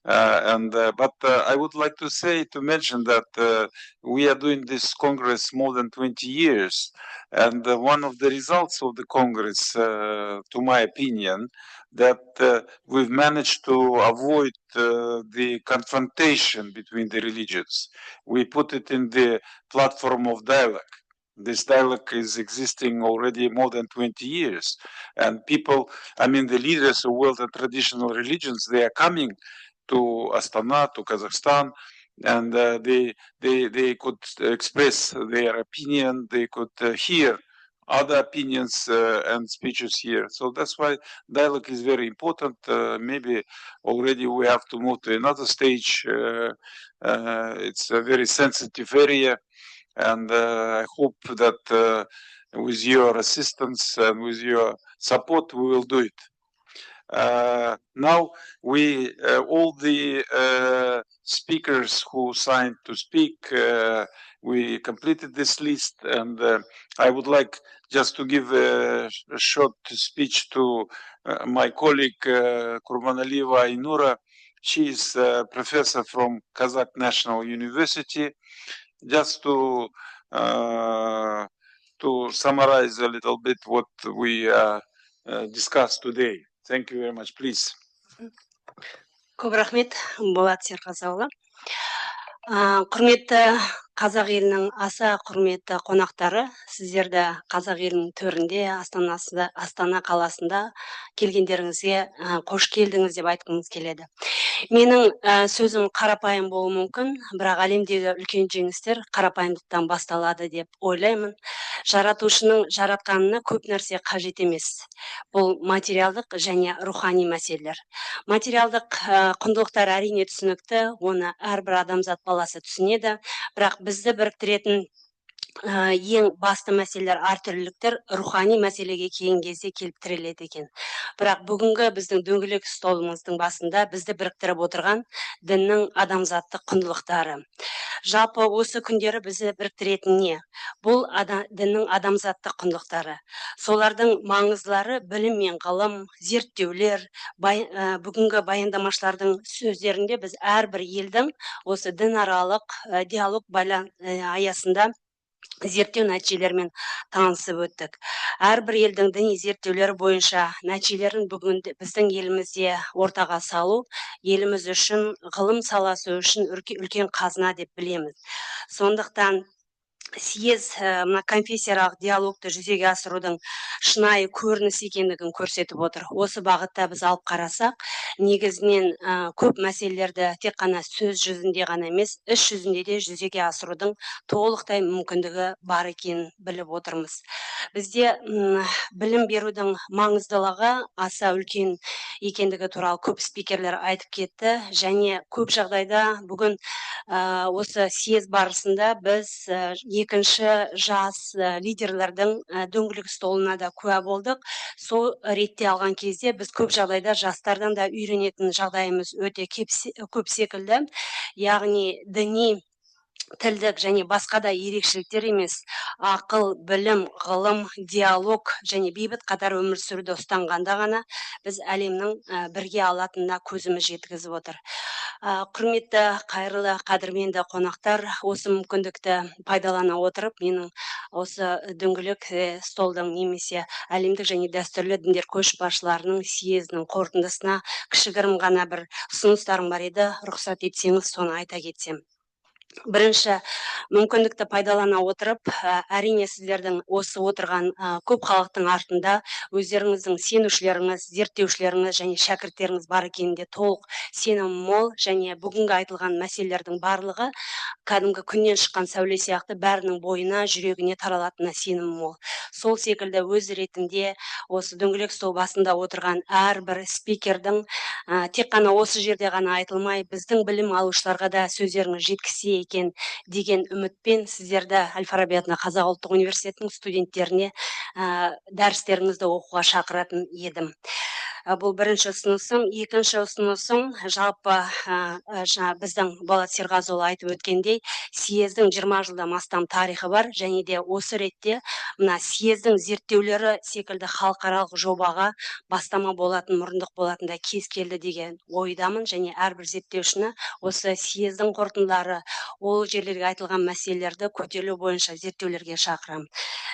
But I would like to mention that we are doing this Congress more than 20 years. And one of the results of the Congress, to my opinion, that we've managed to avoid the confrontation between the religions. We put it in the platform of dialogue. This dialogue is existing already more than 20 years. And people, I mean, the leaders of world and traditional religions, they are coming to Astana, to Kazakhstan, and they could express their opinion, they could hear other opinions and speeches here. So that's why dialogue is very important. Maybe already we have to move to another stage. It's a very sensitive area. And I hope that with your assistance and with your support, we will do it. Now, all the speakers who signed to speak, we completed this list, and I would like just to give a short speech to my colleague Kurbanalieva Ainura. She is a professor from Kazakh National University. Just to summarize a little bit what we discussed today. Thank you very much. Please. Көп рахмет, Болат Серғазыұлы. Құрметті қазақ елінің аса құрметті қонақтары, сіздерді қазақ елінің төрінде, Астана қаласында келгендеріңізге қош келдіңіз деп айтқымыз келеді. Менің сөзім қарапайым болуы мүмкін, бірақ әлемдегі үлкен жеңістер қарапайымдықтан басталады деп ойлаймын. Жаратушының жаратқанына көп нәрсе қажет емес. Бұл материалдық және рухани мәселелер. Материалдық құндылықтар әрине түсінікті, оны әрбір адамзат баласы түсінеді, бірақ бізді біріктіретін ең басты мәселелер әртүрліліктер рухани мәселеге келген кезде келіп тіреледі екен. Бірақ бүгінгі біздің дөңгелек столымыздың басында бізді біріктіріп отырған діннің адамзаттық құндылықтары. Жалпы осы күндері бізді біріктіретін не? Бұл діннің адамзаттық құндылықтары. Солардың маңыздылары білім мен ғылым, зерттеулер, бүгінгі баяндамашылардың сөздерінде біз әрбір елдің осы дінаралық диалог аясында зерттеу нәтижелерімен танысып өттік. Әрбір елдің діни зерттеулері бойынша нәтижелерін бүгін біздің елімізде ортаға салу, еліміз үшін, ғылым саласы үшін үлкен қазына деп білеміз. Сондықтан съез конфессияаралық диалогты жүзеге асырудың шынайы көрініс екендігін көрсетіп отыр. Осы бағытта біз алып қарасақ, негізінен көп мәселелерді тек қана сөз жүзінде ғана емес, іс жүзінде де жүзеге асырудың толықтай мүмкіндігі бар екенін біліп отырмыз. Бізде білім берудің маңыздылығы аса үлкен екендігі туралы көп спикерлер айтып кетті, және көп жағдайда бүгін осы съез барысында біз екінші жас лидерлердің дөңгелек столына да куә болдық. Сол ретте алған кезде біз көп жағдайда жастардан да үйренетін жағдайымыз өте көп секілді. Яғни діни, тілдік және басқа да ерекшеліктер емес, ақыл, білім, ғылым, диалог және бейбіт қатар өмір сүруді ұстанғанда ғана біз әлемнің бірге алатынына көзіміз жеткізіп отыр. Құрметті, қайырлы, қадірменді қонақтар, осы мүмкіндікті пайдалана отырып, менің осы дөңгелек столдың немесе әлемдік және дәстүрлі діндер көшбасшыларының съезінің қорытындысына кішігірім ғана бір ұсыныстарым бар еді, рұқсат етсеңіз, соны айта кетсем. Бірінші, мүмкіндікті пайдалана отырып, әрине сіздердің осы отырған көп халықтың артында өздеріңіздің сенушілеріңіз, зерттеушілеріңіз және шәкірттеріңіз бар екенінде толық сенім мол, және бүгінгі айтылған мәселелердің барлығы кәдімгі күннен шыққан сәуле сияқты бәрінің бойына, жүрегіне таралатынына сенім мол. Сол секілді өз ретінде осы дөңгелек стол басында отырған әрбір спикердің тек қана осы жерде ғана айтылмай, біздің білім алушыларға да сөздеріңіз жеткісе екен деген үмітпен сіздерді Әл-Фараби атындағы Қазақ ұлттық университетінің студенттеріне дәрістеріңізді оқуға шақыратын едім. Бұл бірінші ұсынысым. Екінші ұсынысым, жалпы жаңа біздің Болат Серғазыұлы айтып өткендей, съездің 20 жылдан астам тарихы бар, және де осы ретте мына съездің зерттеулері секілді халықаралық жобаға бастама болатын, мұрындық болатында кез келді деген ойдамын, және әрбір зерттеушіні осы съездің қорытындылары, ол жерлерге айтылған мәселелерді көтерілу бойынша зерттеулерге шақырамын.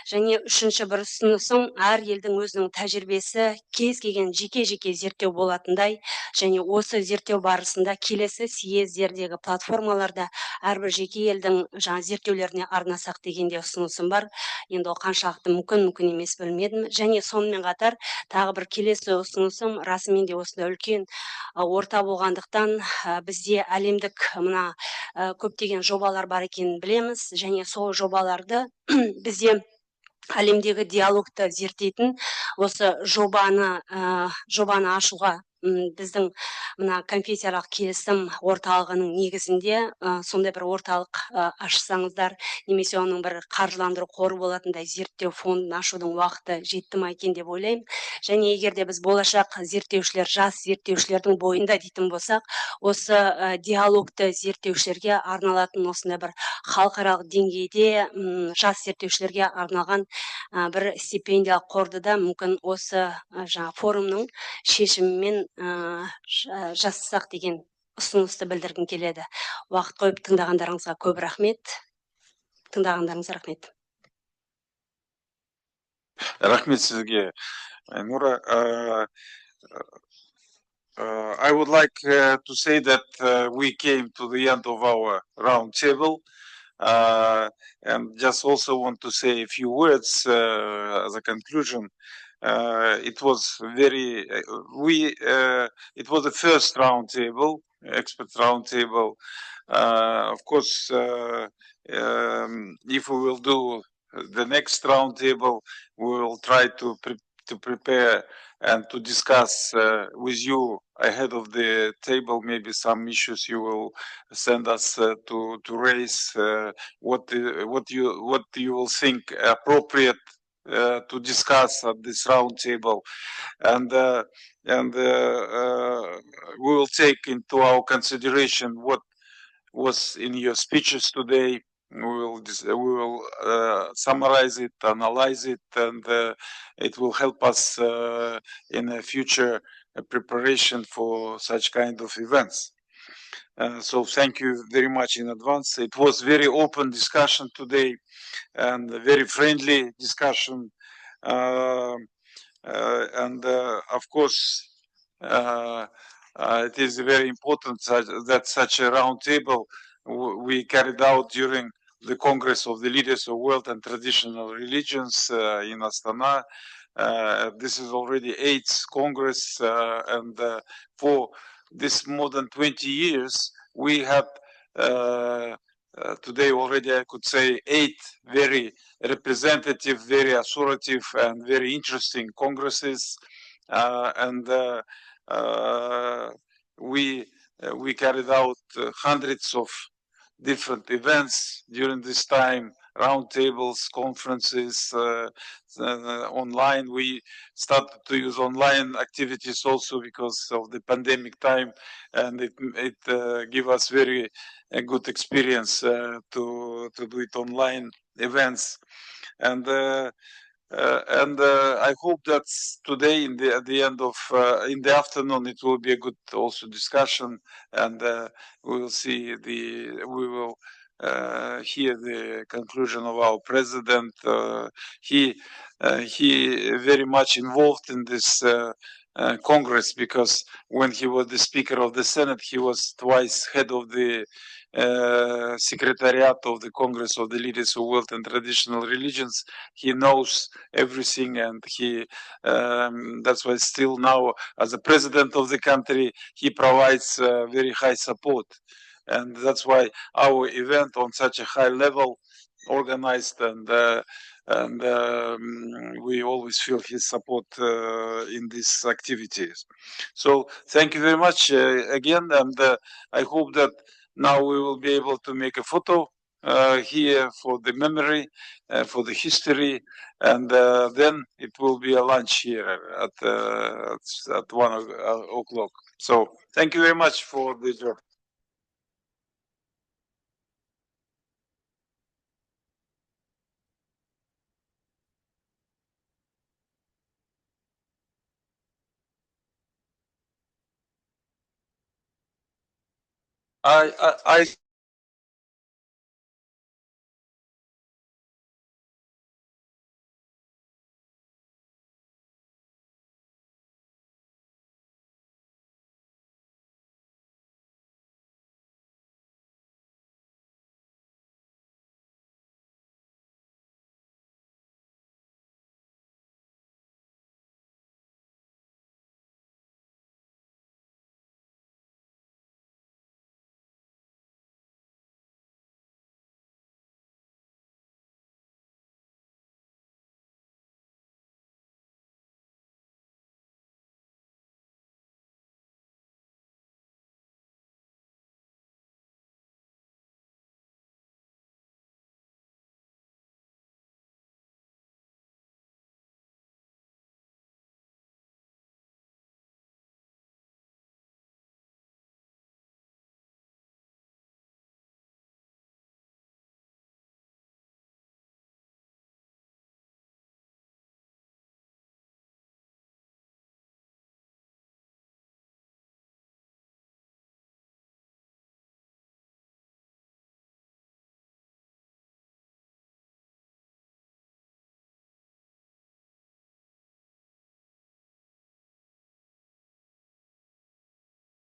Және үшінші бір ұсынысым, әр елдің өзінің тәжірибесі кез келген жеке-жеке зерттеу болатындай, және осы зерттеу барысында келесі съездердегі платформаларда әрбір жеке елдің жаңа зерттеулеріне арнасақ дегенде ұсынысым бар. Енді ол қаншалықты мүмкін емес білмедім. Және сонымен қатар тағы бір келесі ұсынысым, расымен де осында үлкен орта болғандықтан бізде әлемдік мына көптеген жобалар бар екенін білеміз, және сол жобаларды бізде әлемдегі диалогты зерттейтін осы жобаны ашуға біздің мына конфессияаралық келісім орталығының негізінде сондай бір орталық ашсаңыздар, немесе оның бір қаржыландыру қоры болатындай зерттеу фондын ашудың уақыты жетті ме екен деп ойлаймын. Және егер де біз болашақ зерттеушілер, жас зерттеушілердің бойында дейтін болсақ, осы диалогты зерттеушілерге арналатын осындай бір халықаралық деңгейде жас зерттеушілерге арналған бір стипендиялық қорды да мүмкін осы жаңа форумның шешімімен жасасақ деген ұсынысты білдіргім келеді. Уақыт қойып тыңдағандарыңызға көп рахмет. Тыңдағандарыңызға рахмет. Рахмет сізге, Нура. I would like to say that we came to the end of our round table. And just also want to say a few words as a conclusion. It was it was the first roundtable, expert roundtable. Of course, if we will do the next roundtable, we will try to prepare and to discuss with you ahead of the table, maybe some issues you will send us to raise, what you will think appropriate to discuss at this round table, and we will take into our consideration what was in your speeches today. We will summarize it, analyze it, and it will help us in a future preparation for such kind of events. So thank you very much in advance. It was very open discussion today and a very friendly discussion. And of course, it is very important that such a round table we carried out during the Congress of the Leaders of World and Traditional Religions in Astana. This is already 8th Congress, and for this more than 20 years, we had today already, I could say, 8 very representative, very authoritative, and very interesting congresses. We carried out hundreds of different events during this time, roundtables, conferences, online. We started to use online activities also because of the pandemic time, and it gave us very good experience to do it online events. And I hope that today, at the end of in the afternoon, it will be a good also discussion, and we will see we will hear the conclusion of our president. He very much involved in this Congress, because when he was the Speaker of the Senate, he was twice head of the Secretariat of the Congress of the Leaders of World and Traditional Religions. He knows everything, and that's why still now, as the president of the country, he provides very high support. And that's why our event on such a high level, organized, and we always feel his support in these activities. So thank you very much again, and I hope that now we will be able to make a photo here for the memory, for the history, and then it will be a lunch here at 1 o'clock. So thank you very much for the job. I